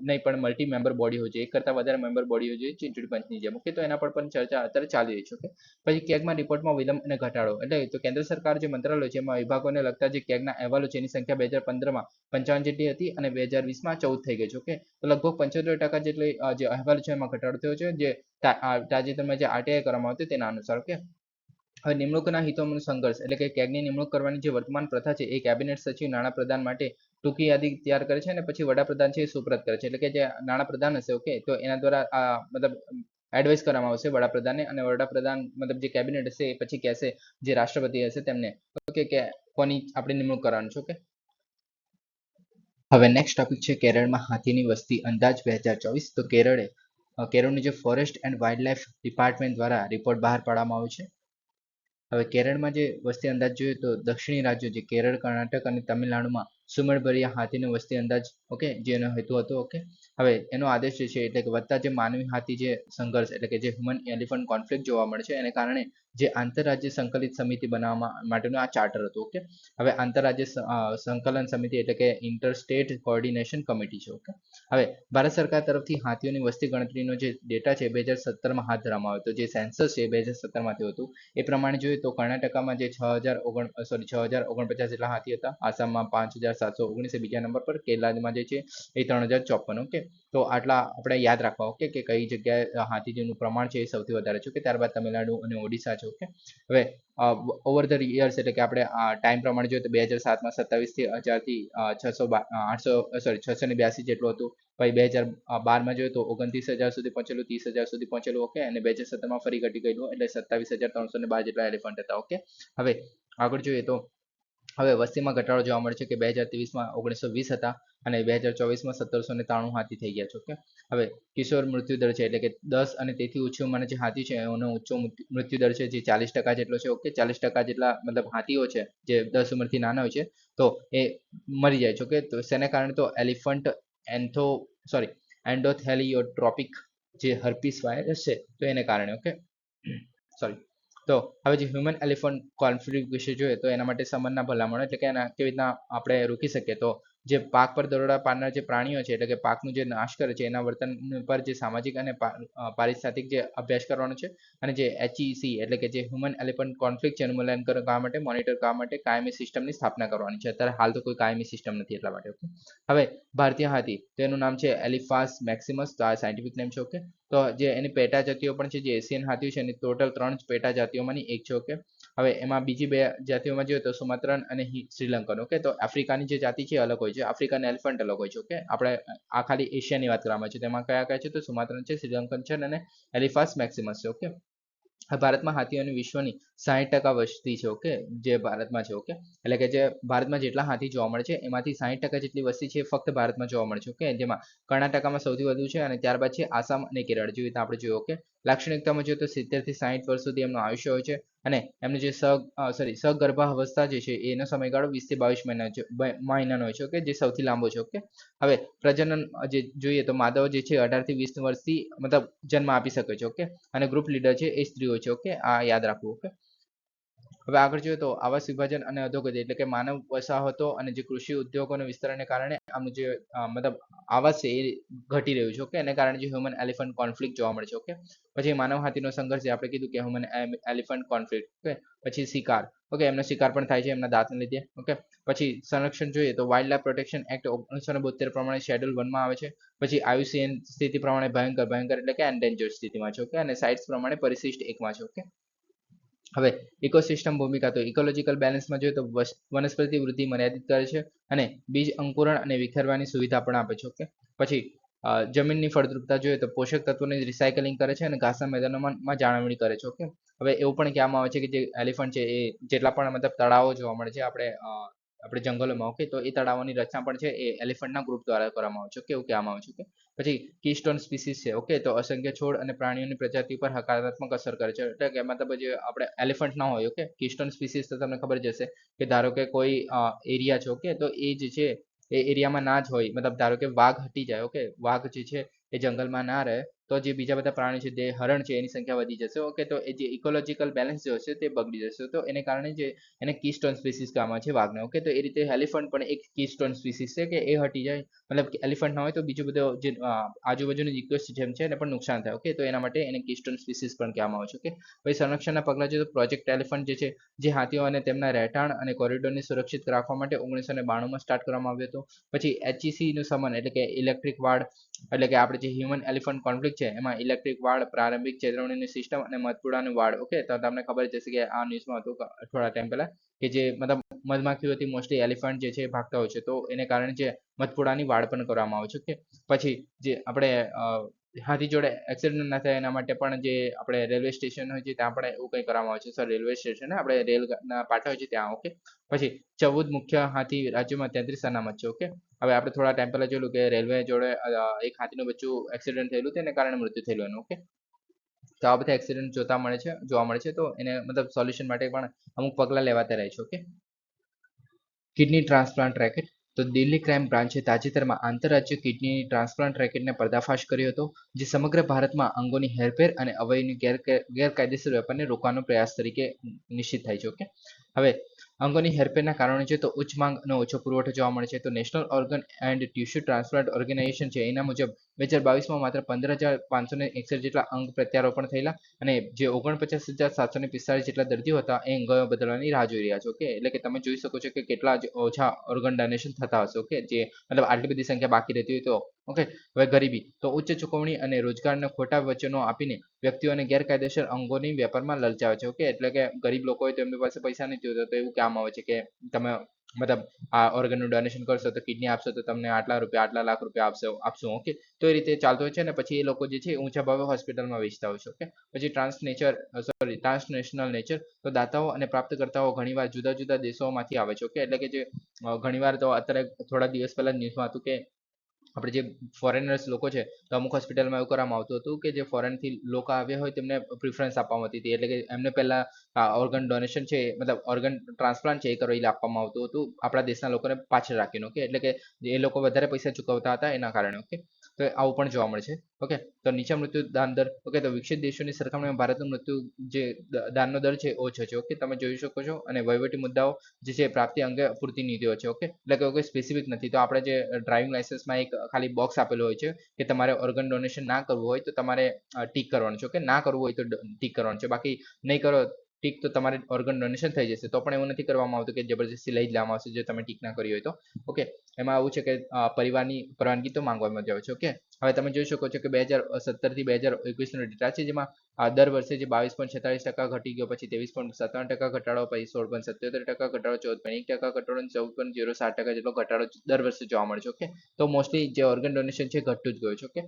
નહીં પણ મલ્ટી મેમ્બર બોડી હોય છે, એક કરતા વધારે મેમ્બર બોડી હોય છે ચૂંટણી પંચની જેમ. ઓકે, તો એના પર પણ ચર્ચા અત્યારે ચાલી રહી છે. ઓકે, પછી કેગમાં રિપોર્ટમાં વિલંબ અને ઘટાડો, એટલે તો કેન્દ્ર સરકાર જે મંત્રાલય છે એમાં વિભાગોને લગતા જે કેગના અહેવાલો છે એની સંખ્યા 2015માં 55 જેટલી હતી અને 2020માં 14 થઈ ગઈ છે. ઓકે, તો લગભગ 75% જેટલી જે અહેવાલ છે એમાં ઘટાડો થયો છે, જે તાજેતરમાં જે આરટીઆઈ કરવામાં આવતી તેના અનુસાર. ઓકે, હવે નિમણૂકના હિતોનો સંઘર્ષ, એટલે કે કેગની નિમણૂક કરવાની જે વર્તમાન પ્રથા છે એ કેબિનેટ સચિવ નાણાં પ્રધાન માટે ટૂંકી યાદી તૈયાર કરે છે અને પછી વડાપ્રધાન છે એ સુપ્રત કરે છે. એટલે કે જે નાણાપ્રધાન હશે, ઓકે, તો એના દ્વારા મતલબ એડવાઇસ કરવામાં આવશે વડાપ્રધાનને, અને વડાપ્રધાન મતલબ જે કેબિનેટ હશે એ પછી કહેશે જે રાષ્ટ્રપતિ હશે તેમને, ઓકે, કે કોની આપણે નિમણૂક કરવાનું છે. ઓકે, હવે નેક્સ્ટ ટોપિક છે કેરળમાં હાથીની વસ્તી અંદાજ 2024. તો કેરળનું જે forest and wild life department દ્વારા રિપોર્ટ બહાર પાડવામાં આવ્યો છે. હવે કેરળમાં જે વસ્તી અંદાજ જોઈએ તો દક્ષિણી રાજ્યો જે કેરળ, કર્ણાટક અને તમિલનાડુમાં સુમેળભર્યા હાથીનો વસ્તી અંદાજ, ઓકે, જેનો હેતુ હતો. ઓકે, હવે એનો આદેશ જે છે એટલે કે વધતા જે માનવી હાથી જે સંઘર્ષ, એટલે કે જે હ્યુમન એલિફન્ટ કોન્ફ્લિક્ટ જોવા મળે છે, એને કારણે જે આંતરરાજ્ય સંકલિત સમિતિ બનાવવા માટેનું આ ચાર્ટર હતું. ઓકે, હવે આંતરરાજ્ય સંકલન સમિતિ એટલે કે ઇન્ટર સ્ટેટ કોઓર્ડિનેશન કમિટી છે. ઓકે, હવે ભારત સરકાર તરફથી હાથીઓની વસ્તી ગણતરીનો જે ડેટા છે 2017માં હાથ ધરવામાં આવ્યો હતો. જે સેન્સસ છે 2017માંથી હતું એ પ્રમાણે જોઈએ તો કર્ણાટકમાં જે 6049 જેટલા હાથી હતા, આસામમાં 5719 બીજા નંબર પર, કેરળમાં જે છે એ 3054. ઓકે, તો આટલા આપણે યાદ રાખવા. ઓકે, કે કઈ જગ્યાએ હાથીનું પ્રમાણ છે એ સૌથી વધારે છે. કે ત્યારબાદ તમિલનાડુ અને ઓડિશા છે. ઓકે, હવે ઓવર ધ યર્સ એટલે કે આપણે ટાઈમ પ્રમાણે જોઈએ તો 2007માં 27,000થી 682 જેટલું હતું. પછી 2012માં જોઈએ તો 29,000 સુધી પહોંચેલું, 30,000 સુધી પહોંચેલું. ઓકે, અને 2017માં ફરી ઘટી ગયેલું એટલે 27,312 જેટલા એલિફન્ટ હતા. ઓકે, હવે આગળ જોઈએ તો હવે વસ્તીમાં ઘટાડો જોવા મળે છે કે 2023માં 1920 હતા અને 2024માં 1793 હાથી થઈ ગયા છે. ઓકે, હવે કિશોર મૃત્યુદર છે એટલે કે 10 અને તેથી ઓછી ઉંમરના જે હાથી છે એનો ઊંચો મૃત્યુદર છે જે 40% જેટલો છે. ઓકે, 40% જેટલા મતલબ હાથીઓ છે જે 10 ઉંમરથી નાના હોય છે તો એ મરી જાય છે. ઓકે, તો શેને કારણે તો એલિફન્ટ એન્ડોથેલિયોટ્રોપિક જે હર્પીસ વાયરસ છે તો એને કારણે. Okay, sorry. તો હવે જે હ્યુમન એલિફન્ટ કોન્ફ્લિક્ટ વિશે જોઈએ તો એના માટે સમનના ભલામણો એટલે કે એના કેવી રીતના આપણે રોકી શકીએ તો જે પાક પર દરોડા પાડનાર જે પ્રાણીઓ છે એટલે કે પાકનું જે નાશ કરે છે એના વર્તન પર જે સામાજિક અને પારિસ્થાતિક જે અભ્યાસ કરવાનો છે અને જે HEC એટલે કે જે હ્યુમન એલિફન્ટ કોન્ફ્લિક્ટ છે એનું મૂલ્યાંકન કરવા માટે મોનિટર કરવા માટે કાયમી સિસ્ટમની સ્થાપના કરવાની છે. અત્યારે હાલ તો કોઈ કાયમી સિસ્ટમ નથી એટલા માટે. હવે ભારતીય હાથી તો એનું નામ છે એલિફાસ મેક્સિમસ, તો આ સાયન્ટિફિક નેમ છે. ઓકે, તો જે એની પેટા જાતિઓ પણ છે જે એશિયન હાથી છે એની ટોટલ 3 પેટા જાતિઓમાંની એક છે. ઓકે, હવે એમાં બીજી 2 જાતિઓમાં જોઈએ તો સુમાત્રન અને શ્રીલંકન. ઓકે, તો આફ્રિકાની જે જાતિ છે અલગ હોય છે, આફ્રિકન એલિફન્ટ અલગ હોય છે. ઓકે, આપણે આ ખાલી એશિયાની વાત કરવામાં છે તેમાં કયા કયા છે તો સુમાત્રન છે, શ્રીલંકન છે અને એલિફાસ મેક્સિમસ છે. ઓકે, ભારતમાં હાથીઓની વિશ્વની 60% વસ્તી છે. ઓકે, જે ભારતમાં છે. ઓકે, એટલે કે જે ભારતમાં જેટલા હાથી જોવા મળે છે એમાંથી 60% જેટલી વસ્તી છે ફક્ત ભારતમાં જોવા મળે છે. ઓકે, જેમાં કર્ણાટકમાં સૌથી વધુ છે અને ત્યારબાદ છે આસામ અને કેરળ. જેવી રીતે આપણે જોઈએ. ઓકે, લાક્ષણિકતામાં જોઈએ તો 70 થી 60 વર્ષ સુધી એમનું આયુષ્ય હોય છે અને એમનું જે સગર્ભાવસ્થા જે છે એનો સમયગાળો 20 થી 22 મહિનાનો હોય છે. ઓકે, જે સૌથી લાંબો છે. ઓકે, હવે પ્રજનન જે જોઈએ તો માદવ જે છે 18 થી 20 વર્ષથી મતલબ જન્મ આપી શકે છે. ઓકે, અને ગ્રુપ લીડર છે એ સ્ત્રીઓ છે. ઓકે, આ યાદ રાખવું. ઓકે, હવે આગળ જોઈએ તો આવાસ વિભાજન અને અધોગતિ એટલે કે માનવ વસાહતો અને જે કૃષિ ઉદ્યોગોના વિસ્તરણને કારણે આમનું જે મતલબ આવાસ છે એ ઘટી રહ્યું છે. ઓકે, એને કારણે જે હ્યુમન એલિફન્ટ કોન્ફ્લિક્ટ જોવા મળે છે. ઓકે, પછી માનવ હાથીનો સંઘર્ષ જે આપણે કીધું કે હ્યુમન એલિફન્ટ કોન્ફ્લિક્ટ. ઓકે, પછી શિકાર. ઓકે, એમનો શિકાર પણ થાય છે એમના દાંતને લીધે. ઓકે, પછી સંરક્ષણ જોઈએ તો વાઇલ્ડ લાઇફ પ્રોટેક્શન એક્ટ 1972 પ્રમાણે શેડ્યુલ 1માં આવે છે. પછી IUCN સ્થિતિ પ્રમાણે ભયંકર એટલે કે એન્ડેન્જર સ્થિતિમાં છે. ઓકે, અને સાઇટ્સ પ્રમાણે પરિશિષ્ટ 1માં છે. ઓકે, હવે ઇકોસિસ્ટમ ભૂમિકા તો ઇકોલોજીકલ બેલેન્સમાં જોઈએ તો વનસ્પતિ વૃદ્ધિ મર્યાદિત કરે છે અને બીજ અંકુરણ અને વિખેરવાની સુવિધા પણ આપે છે. ઓકે, પછી જમીનની ફળદ્રુપતા જોઈએ તો પોષક તત્વોની રિસાયકલિંગ કરે છે અને ઘાસના મેદાનોમાં જાળવણી કરે છે. ઓકે, હવે એવું પણ કહેવામાં આવે છે કે જે એલિફન્ટ છે એ જેટલા પણ મતલબ તળાવો જોવા મળે છે આપણે જંગલોમાં. ઓકે, તો એ તળાવોની રચના પણ છે એ એલિફન્ટના ગ્રુપ દ્વારા કરવામાં આવે છે. ઓકે, એવું કહેવામાં આવે છે. પછી કીસ્ટોન સ્પીસીસ છે. ઓકે, તો અસંખ્ય છોડ અને પ્રાણીઓની પ્રજાતિ પર હકારાત્મક અસર કરે છે. એટલે કે મતલબ જે આપણે એલિફન્ટ ના હોય. ઓકે, કીસ્ટોન સ્પીસીસ તો તમને ખબર જ હશે કે ધારો કે કોઈ એરિયા છે. ઓકે, તો એ જે છે એ એરિયામાં ના જ હોય, મતલબ ધારો કે વાઘ હટી જાય. ઓકે, વાઘ જે છે એ જંગલમાં ના રહે તો જે બીજા બધા પ્રાણીઓ છે જે હરણ છે એની સંખ્યા વધી જશે. ઓકે, તો એ જે ઇકોલોજીકલ બેલેન્સ જે હશે તે બગડી જશે. તો એને કારણે જે એને કીસ્ટોન સ્પીસીસ કહેવામાં આવે છે વાઘને. ઓકે, તો એ રીતે એલિફન્ટ પણ એક કીસ્ટોન સ્પીસીસ છે કે એ હટી જાય, મતલબ એલિફન્ટ ના હોય તો બીજું બધું જે આજુબાજુનું ઇકોસિસ્ટમ છે એને પણ નુકસાન થાય. ઓકે, તો એના માટે એને કીસ્ટોન સ્પીસીસ પણ કહેવામાં આવે છે. ઓકે, પછી સંરક્ષણના પગલાં જોઈએ તો પ્રોજેક્ટ એલિફન્ટ જે છે જે હાથીઓ અને તેમના રહેઠાણ અને કોરિડોરને સુરક્ષિત રાખવા માટે 1992માં સ્ટાર્ટ કરવામાં આવ્યું હતું. પછી HEC નું સમન એટલે કે ઇલેક્ટ્રિક વાડ એટલે કે આપણે જે હ્યુમન એલિફન્ટ કોન્ફ્લિક્ટ છે એમાં ઇલેક્ટ્રિક વાડ, પ્રારંભિક ચેતવણીની સિસ્ટમ અને મધપૂડાનું વાડ. ઓકે, તો તમને ખબર જ હશે કે આ ન્યૂઝમાં હતું થોડા ટાઈમ પહેલા કે જે મતલબ મધમાખીઓથી મોસ્ટલી એલિફન્ટ જે છે ભાગતા હોય છે તો એને કારણે જે મધપૂડાની વાડ પણ કરવામાં આવે છે. ઓકે, પછી જે આપણે હાથી જોડે એક્સિડન્ટ ના થાય એના માટે પણ જે આપણે રેલવે સ્ટેશન હોય છે ત્યાં પણ એવું કંઈ કરવામાં આવે છે. સર, રેલવે સ્ટેશન આપણે રેલના પાટા હોય છે ત્યાં. ઓકે, પછી 14 મુખ્ય હાથી રાજ્યોમાં 33 અનામત છે. ઓકે, હવે આપણે થોડા ટાઈમ પહેલા જોયું કે રેલવે જોડે એક હાથીનું બચ્ચું એક્સિડન્ટ થયેલું તેને કારણે મૃત્યુ થયેલું એનું. ઓકે, તો આ બધા એક્સિડન્ટ જોવા મળે છે તો એને મતલબ સોલ્યુશન માટે પણ અમુક પગલાં લેવાતા રહે છે. ઓકે, કિડની ટ્રાન્સપ્લાન્ટ રેકેટ તો દિલ્હી ક્રાઇમ બ્રાન્ચે તાજેતરમાં આંતરરાજ્ય કિડની ટ્રાન્સપ્લાન્ટ રેકેટને પર્દાફાશ કર્યો હતો જે સમગ્ર ભારતમાં અંગોની હેરફેર અને અવયવની ગેરકાયદેસર વેપારને રોકવાનો પ્રયાસ તરીકે નિશ્ચિત થાય છે. ઓકે, હવે અંગોની હેરફેરના કારણે છે તો ઉચ્ચ માંગ અને ઓછો પુરવઠો જોવા મળે છે. તો national organ and tissue transplant organisation છે એના મુજબ 2022માં માત્ર 15,561 જેટલા અંગ પ્રત્યારોપણ થયેલા અને જે 49,745 જેટલા દર્દીઓ હતા એ અંગો બદલવાની રાહ જોઈ રહ્યા છે. ઓકે, એટલે કે તમે જોઈ શકો છો કે કેટલા ઓછા ઓર્ગન ડોનેશન થતા હશે. ઓકે, જે મતલબ આટલી બધી સંખ્યા બાકી રહેતી હોય તો. ઓકે, હવે ગરીબી તો ઉચ્ચ ચૂકવણી અને રોજગારના ખોટા વચનો આપીને વ્યક્તિઓને ગેરકાયદેસર અંગોની વેપારમાં લલચાવે છે. ઓકે, એટલે કે ગરીબ લોકો હોય તો એમની પાસે પૈસા નથી હોતા તો એવું કામ આવે છે કે તમે મતલબ આ ઓર્ગનનું ડોનેશન કરશો તો કિડની આપશો તો તમને આટલા રૂપિયા આટલા લાખ રૂપિયા આપશું. ઓકે, તો એ રીતે ચાલતું હોય છે અને પછી એ લોકો જે છે ઊંચા ભાવે હોસ્પિટલમાં વેચતા હોય છે. ઓકે, પછી ટ્રાન્સનેશનલ નેચર તો દાતાઓ અને પ્રાપ્તકર્તાઓ ઘણીવાર જુદા જુદા દેશોમાંથી આવે છે. ઓકે, એટલે કે જે ઘણીવાર તો અત્યારે થોડા દિવસ પહેલા ન્યૂઝમાં હતું કે આપણે જે ફોરેનર્સ લોકો છે તો અમુક હોસ્પિટલમાં એવું કરવામાં આવતું હતું કે જે ફોરેનથી લોકો આવ્યા હોય તેમને પ્રિફરન્સ આપવામાં આવતી હતી. એટલે કે એમને પહેલા ઓર્ગન ડોનેશન છે મતલબ ઓર્ગન ટ્રાન્સપ્લાન્ટ છે એ કરવા આપવામાં આવતું હતું આપણા દેશના લોકોને પાછળ રાખીને. ઓકે, એટલે કે એ લોકો વધારે પૈસા ચૂકવતા હતા એના કારણે. ઓકે, તો આવું પણ જોવા મળે છે. ઓકે, તો નીચા મૃત્યુ દાન દર. ઓકે, તો વિકસિત દેશોની સરખામણીમાં ભારતનો મૃત્યુ જે દાનનો દર છે ઓછો છે. ઓકે, તમે જોઈ શકો છો અને વહીવટી મુદ્દાઓ જે છે પ્રાપ્તિ અંગે પૂરતી નીતિઓ છે. ઓકે, એટલે કે કોઈ સ્પેસિફિક નથી. તો આપણે જે ડ્રાઇવિંગ લાઇસન્સમાં એક ખાલી બોક્સ આપેલું હોય છે કે તમારે ઓર્ગન ડોનેશન ના કરવું હોય તો તમારે ટીક કરવાનું છે. ઓકે, ના કરવું હોય તો ટીક કરવાનું છે, બાકી નહીં કરો ટીક તો તમારે ઓર્ગન ડોનેશન થઈ જશે. તો પણ એવું નથી કરવામાં આવતું કે જબરજસ્તી લઈ જ લેવામાં આવશે જો તમે ટીક ના કરી હોય તો. ઓકે, એમાં આવું છે કે પરિવારની પરવાનગી તો માંગવામાં આવે છે. ઓકે, હવે તમે જોઈ શકો છો કે 2017 થી 2021 નો ડેટા છે જેમાં દર વર્ષે જે 22.46% ઘટી ગયો, પછી 23.57% ઘટાડો, પછી 16.77% ઘટાડો, 14.1% ઘટાડો, 14.07% જેટલો ઘટાડો દર વર્ષે જોવા મળે છે. ઓકે, તો મોસ્ટલી જે ઓર્ગન ડોનેશન છે ઘટતું જ ગયું છે. ઓકે,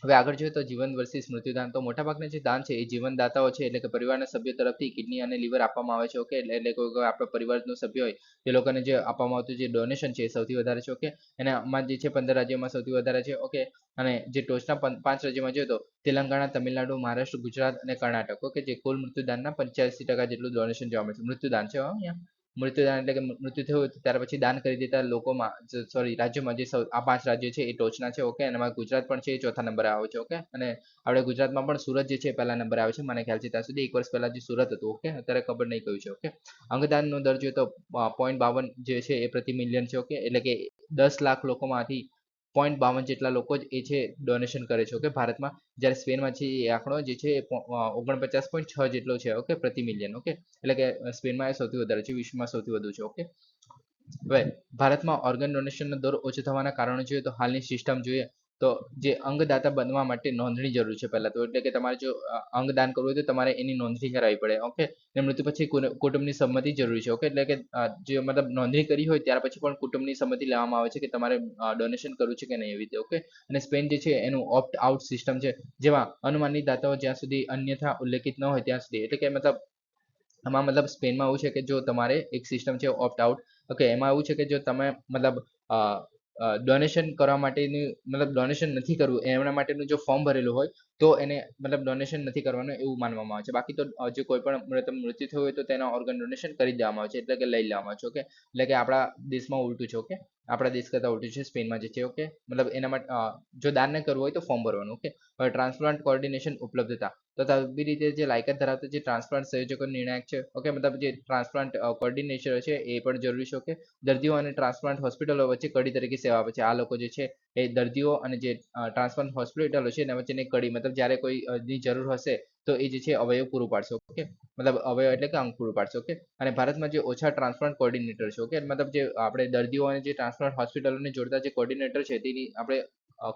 હવે આગળ જોઈએ તો જીવન વર્સિસ મૃત્યુદાન. તો મોટાભાગના જે દાન છે એ જીવનદાતાઓ છે એટલે કે પરિવારના સભ્યો તરફથી કિડની અને લીવર આપવામાં આવે છે. ઓકે, એટલે કોઈ આપણા પરિવારનો સભ્ય હોય તે લોકોને જે આપવામાં આવતું જે ડોનેશન છે એ સૌથી વધારે છે. ઓકે, એનામાં જે છે 15 રાજ્યોમાં સૌથી વધારે છે. ઓકે, અને જે ટોચના 5 રાજ્યોમાં જોઈએ તો તેલંગાણા, તમિલનાડુ, મહારાષ્ટ્ર, ગુજરાત અને કર્ણાટક. ઓકે, જે કુલ મૃત્યુદાનના 85% જેટલું ડોનેશન જોવા મળે છે. મૃત્યુદાન છે અહીંયા મૃત્યુદાન એટલે કે મૃત્યુ થયું હોય ત્યાર પછી દાન કરી દેતા લોકોમાં રાજ્યોમાં જે આ 5 રાજ્યો છે એ ટોચના છે. ઓકે, અને એમાં ગુજરાત પણ છે એ ચોથા નંબરે આવે છે. ઓકે, અને આપણે ગુજરાતમાં પણ સુરત જે છે પહેલા નંબરે આવે છે મને ખ્યાલ છે ત્યાં સુધી. 1 વર્ષ પહેલા જે સુરત હતું. ઓકે, અત્યારે ખબર નહીં કયું છે. ઓકે, અંગદાનનો દર જોઈએ તો 0.52 જે છે એ પ્રતિ મિલિયન છે. ઓકે, એટલે કે 10 લાખ લોકોમાંથી 0.52 જેટલા લોકો જ એ છે ડોનેશન કરે છે. ઓકે, ભારતમાં. જ્યારે સ્પેનમાં છે એ આંકડો જે છે 49.6 જેટલો છે. ઓકે, પ્રતિ મિલિયન. ઓકે, એટલે કે સ્પેનમાં એ સૌથી વધારે છે, વિશ્વમાં સૌથી વધુ છે. ઓકે, હવે ભારતમાં ઓર્ગન ડોનેશનનો દર ઓછો થવાના કારણો જોઈએ તો હાલની સિસ્ટમ જોઈએ તો જે અંગદાતા બનવા માટે નોંધણી જરૂર છે પહેલા તો. એટલે કે તમારે જો અંગદાન કરવું હોય તો તમારે એની નોંધણી કરાવવી પડે. ઓકે, અને મૃત્યુ પછી કુટુંબની સંમતિ જરૂરી છે. ઓકે, એટલે કે જે મતલબ નોંધણી કરી હોય ત્યાર પછી પણ કુટુંબની સંમતિ લેવામાં આવે છે કે તમારે ડોનેશન કરવું છે કે નહીં એવી રીતે. ઓકે, અને સ્પેન જે છે એનું ઓપ્ટ આઉટ સિસ્ટમ છે જેમાં અનુમાનિત દાતાઓ જ્યાં સુધી અન્યથા ઉલ્લેખિત ન હોય ત્યાં સુધી. એટલે કે મતલબ આમાં મતલબ સ્પેનમાં એવું છે કે જો તમારે એક સિસ્ટમ છે ઓપ્ટ આઉટ. ઓકે, એમાં એવું છે કે જો તમે મતલબ ડોનેશન કરવા માટેની મતલબ ડોનેશન નથી કરવું એમના માટેનું જો ફોર્મ ભરેલું હોય તો એને મતલબ ડોનેશન નથી કરવાનું એવું માનવામાં આવે છે. બાકી તો જે કોઈ પણ મૃત્યુ થયું હોય તો તેના ઓર્ગન ડોનેશન કરી દેવામાં આવે છે, એટલે કે લઈ લેવામાં આવે છે. ઓકે, એટલે કે આપણા દેશમાં ઉલટું છે. ઓકે, આપણા દેશ કરતાં ઉલટું છે સ્પેનમાં જે છે. ઓકે, મતલબ એના માટે જો દાન ન કરવું હોય તો ફોર્મ ભરવાનું. ઓકે, હવે ટ્રાન્સપ્લાન્ટ કોર્ડિનેશન ઉપલબ્ધતા તો તબી રીતે જે લાયકાત ધરાવતા જે ટ્રાન્સપ્લાન્ટ સંયોજકો નિર્ણાયક છે. ઓકે, મતલબ જે ટ્રાન્સપ્લાન્ટ કોર્ડિનેશન છે એ પણ જરૂરી છે. ઓકે, દર્દીઓ અને ટ્રાન્સપ્લાન્ટ હોસ્પિટલો વચ્ચે કડી તરીકે સેવા આપે છે. આ લોકો જે છે એ દર્દીઓ અને જે ટ્રાન્સપ્લાન્ટ હોસ્પિટલો છે એના વચ્ચેની કડી, મતલબ જ્યારે કોઈ ની જરૂર હશે તો એ જે છે અવયવ પૂરું પાડશે. ઓકે, મતલબ અવયવ એટલે કે અંગ પૂરું પાડશે. ઓકે, અને ભારતમાં જે ઓછા ટ્રાન્સપ્લાન્ટ કોર્ડિનેટર છે. ઓકે, મતલબ જે આપણે દર્દીઓ અને જે ટ્રાન્સપ્લાન્ટ હોસ્પિટલોને જોડતા જે કોર્ડિનેટર છે તેની આપણે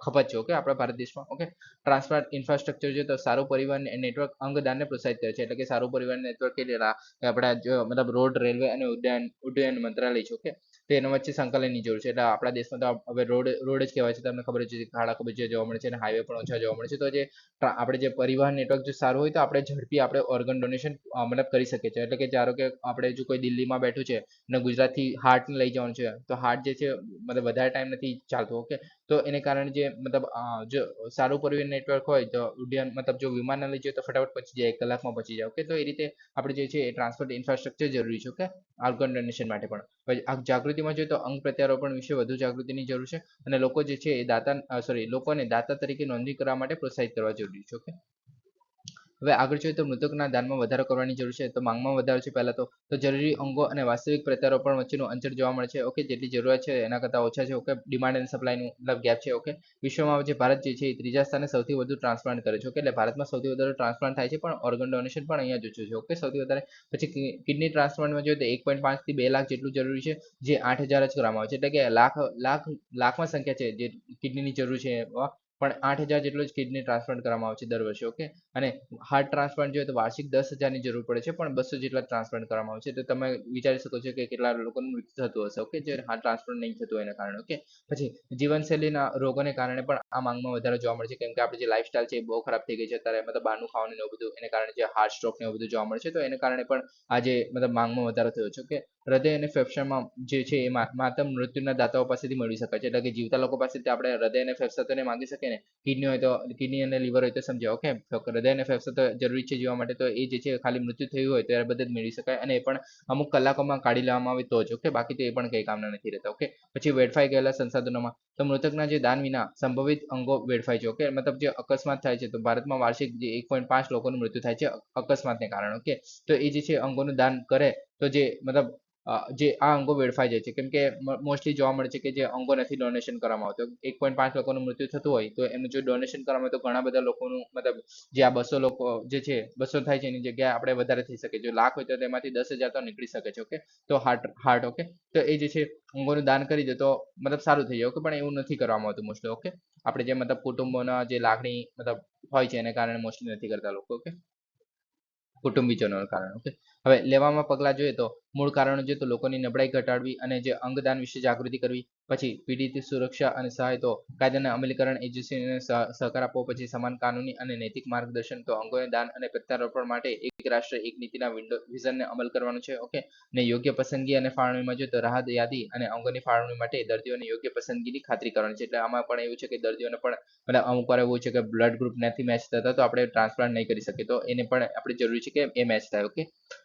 ખપત છે. ઓકે, આપણા ભારત દેશમાં. ઓકે, ટ્રાન્સપ્લાન્ટ ઇન્ફ્રાસ્ટ્રક્ચર છે તો સારું પરિવહન નેટવર્ક અંગદાનને પ્રોત્સાહિત કરે છે. એટલે કે સારું પરિવહન નેટવર્ક કે આપણા મતલબ રોડ, રેલવે અને ઉડ્ડયન મંત્રાલય છે. ઓકે, તો એના વચ્ચે સંકલનની જરૂર છે. એટલે આપણા દેશમાં તો હવે રોડ જ કહેવાય છે. તમને ખબર છે ખાડા કબજિયા જોવા મળે છે અને હાઈવે પણ ઓછા જોવા મળે છે. તો જે આપણે જે પરિવહન નેટવર્ક જો સારું હોય તો આપણે ઝડપી આપણે ઓર્ગન ડોનેશન મતલબ કરી શકીએ છીએ. એટલે કે ધારો કે આપણે જો કોઈ દિલ્હીમાં બેઠું છે અને ગુજરાતથી હાર્ટને લઈ જવાનું છે તો હાર્ટ જે છે મતલબ વધારે ટાઈમ નથી ચાલતું. ઓકે, તો એને કારણે જે મતલબ જો સારું પરિવહન નેટવર્ક હોય તો ઉડ્ડયન મતલબ જો વિમાન લઈ જાય તો ફટાફટ પહોંચી જાય, 1 કલાકમાં પહોંચી જાય. ઓકે, તો એ રીતે આપણે જે છે એ ટ્રાન્સપોર્ટ ઇન્ફ્રાસ્ટ્રક્ચર જરૂરી છે. ઓકે, ઓર્ગન ડોનેશન માટે પણ. પછી આ જાગૃતિમાં જોઈએ તો અંગ પ્રત્યારોપણ વિશે વધુ જાગૃતિની જરૂર છે અને લોકો જે છે એ લોકોને દાતા તરીકે નોંધણી કરવા માટે પ્રોત્સાહિત કરવા જરૂરી છે. ઓકે, હવે આગળ જોઈએ તો મૃતકના દાનમાં વધારો કરવાની જરૂર છે. તો માંગમાં વધારો છે પહેલા તો જરૂરી અંગો અને વાસ્તવિક પ્રત્યારોપણ વચ્ચેનું અંતર જોવા મળે છે. ઓકે, જેટલી જરૂરિયાત છે એના કરતાં ઓછા છે. ઓકે, ડિમાન્ડ એન્ડ સપ્લાયનું મતલબ ગેપ છે. ઓકે, વિશ્વમાં જે ભારત જે છે એ ત્રીજા સ્થાને સૌથી વધુ ટ્રાન્સપ્લાન્ટ કરે છે. ઓકે, એટલે ભારતમાં સૌથી વધારે ટ્રાન્સપ્લાન્ટ થાય છે, પણ ઓર્ગન ડોનેશન પણ અહીંયા જ ઓછું છે. ઓકે, સૌથી વધારે પછી કિડની ટ્રાન્સપ્લાન્ટમાં જોઈએ તો 1.5 થી 2 લાખ જેટલું જરૂરી છે, જે 8,000 જ કરવામાં આવે છે. એટલે કે લાખમાં સંખ્યા છે જે કિડનીની જરૂર છે, પણ 8,000 જેટલું જ કિડની ટ્રાન્સપ્લાન્ટ કરવામાં આવે છે દર વર્ષે. ઓકે, અને હાર્ટ ટ્રાન્સપ્લાન્ટ જોઈએ તો વાર્ષિક 10,000ની જરૂર પડે છે, પણ 200 જેટલા ટ્રાન્સપ્લાન્ટ કરવામાં આવે છે. તો તમે વિચારી શકો છો કે કેટલા લોકોનું મૃત્યુ થતું હશે. ઓકે, જે હાર્ટ ટ્રાન્સપ્લાન્ટ નહીં થતું એના કારણે. ઓકે, પછી જીવનશૈલીના રોગોને કારણે પણ આ માંગમાં વધારો જોવા મળે છે, કેમ કે આપણી જે લાઈફસ્ટાઈલ છે એ બહુ ખરાબ થઈ ગઈ છે અત્યારે, મતલબ બહારનું ખાવાનું ને એવું બધું, એને કારણે જે હાર્ટ સ્ટ્રોક ને એવું બધું જોવા મળે છે. તો એને કારણે પણ આજે મતલબ માંગમાં વધારો થયો છે. ઓકે, હૃદય અને ફેફસામાં જે છે એ માત્ર મૃત્યુના દાતાઓ પાસેથી મેળવી શકાય છે. એટલે કે જીવતા લોકો પાસેથી આપણે હૃદય અને ફેફસા તો નહીં માંગી શકીએ ને. કિડની હોય તો કિડની અને લીવર હોય તો સમજાય. ઓકે, હૃદય અને ફેફસા તો જરૂરી છે જીવવા માટે, તો એ જે છે ખાલી મૃત્યુ થયું હોય ત્યારે બધે જ મેળવી શકાય, અને એ પણ અમુક કલાકોમાં કાઢી લેવામાં આવે તો જ. ઓકે, બાકી તો એ પણ કંઈ કામના નથી રહેતા. ઓકે, પછી વેડફાઈ ગયેલા સંસાધનોમાં તો મૃતકના જે દાન વિના સંભવિત અંગો વેડફાય છે. ઓકે, મતલબ જે અકસ્માત થાય છે, તો ભારતમાં વાર્ષિક જે 1.5 લોકોનું મૃત્યુ થાય છે અકસ્માતને કારણે. ઓકે, તો એ જે છે અંગોનું દાન કરે તો જે મતલબ જે આ અંગો વેડફાઈ જાય છે, કેમ કે મોસ્ટલી જોવા મળે છે કે જે અંગો નથી ડોનેશન કરવામાં આવતો. 1.5 લોકોનું મૃત્યુ થતું હોય તો એનું જો ડોનેશન કરવામાં આવે તો ઘણા બધા લોકોનું મતલબ જે આ 200 લોકો જે છે 200 થાય છે એની જગ્યાએ આપણે વધારે થઈ શકે. જો લાખ હોય તો તેમાંથી 10,000 તો નીકળી શકે છે. ઓકે, તો હાર્ટ. ઓકે, તો એ જે છે અંગોનું દાન કરી દે તો મતલબ સારું થઈ જાય. ઓકે, પણ એવું નથી કરવામાં આવતું મોસ્ટલી. ઓકે, આપણે જે મતલબ કુટુંબોના જે લાગણી મતલબ હોય છે એને કારણે મોસ્ટલી નથી કરતા લોકો. ઓકે, કુટુંબીજનોના કારણે. ઓકે, હવે લેવામાં પગલાં જોઈએ તો મૂળ કારણો જોઈએ તો લોકોની નબળાઈ ઘટાડવી અને જે અંગદાન વિશે જાગૃતિ કરવી. પછી પીડિત સુરક્ષા અને સહાય તો કાયદાના અમલીકરણ એજન્સીને સહકાર આપવો. પછી સમાન કાનૂની અને નૈતિક માર્ગદર્શન તો અંગોને દાન અને પ્રત્યારોપણ માટે એક રાષ્ટ્ર એક નીતિના વિઝનને અમલ કરવાનું છે. ઓકે, ને યોગ્ય પસંદગી અને ફાળવણીમાં જોઈએ તો રાહત યાદી અને અંગોની ફાળવણી માટે દર્દીઓને યોગ્ય પસંદગીની ખાતરી કરવાની છે. એટલે આમાં પણ એવું છે કે દર્દીઓને પણ મતલબ અમુક વાર એવું છે કે બ્લડ ગ્રુપ નથી મેચ થતા તો આપણે ટ્રાન્સપ્લાન્ટ નહીં કરી શકીએ, તો એને પણ આપણે જરૂરી છે કે એ મેચ થાય. ઓકે,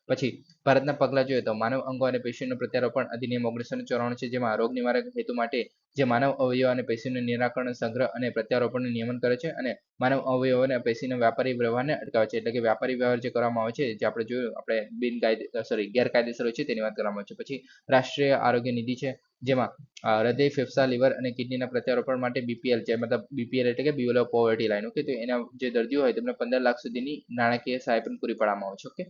પછી ભારતના પગલાં જોઈએ તો માનવ અંગો અને પેશીઓનું પ્રત્યારોપણ અધિનિયમ 1994 છે, જેમાં રોગ નિવારક હેતુ માટે જે માનવ અવયવ અને પેશીનું નિરાકરણ, સંગ્રહ અને પ્રત્યારોપણનું નિયમન કરે છે, અને માનવ અવયવ અને પેશીના વ્યાપારી વ્યવહારને અટકાવે છે. એટલે કે વ્યાપારી વ્યવહાર જે કરવામાં આવે છે, જે આપણે જોયું આપણે ગેરકાયદેસર હોય છે તેની વાત કરવામાં આવે છે. પછી રાષ્ટ્રીય આરોગ્ય નિધિ છે, જેમાં હૃદય, ફેફસા, લીવર અને કિડનીના પ્રત્યારોપણ માટે બીપીએલ છે, મતલબ બીપીએલ એટલે કે બિલો પોવર્ટી લાઈન. ઓકે, તો એના જે દર્દીઓ હોય તેમને 15 લાખ સુધીની નાણાકીય સહાય પણ પૂરી પાડવામાં આવે છે. ઓકે,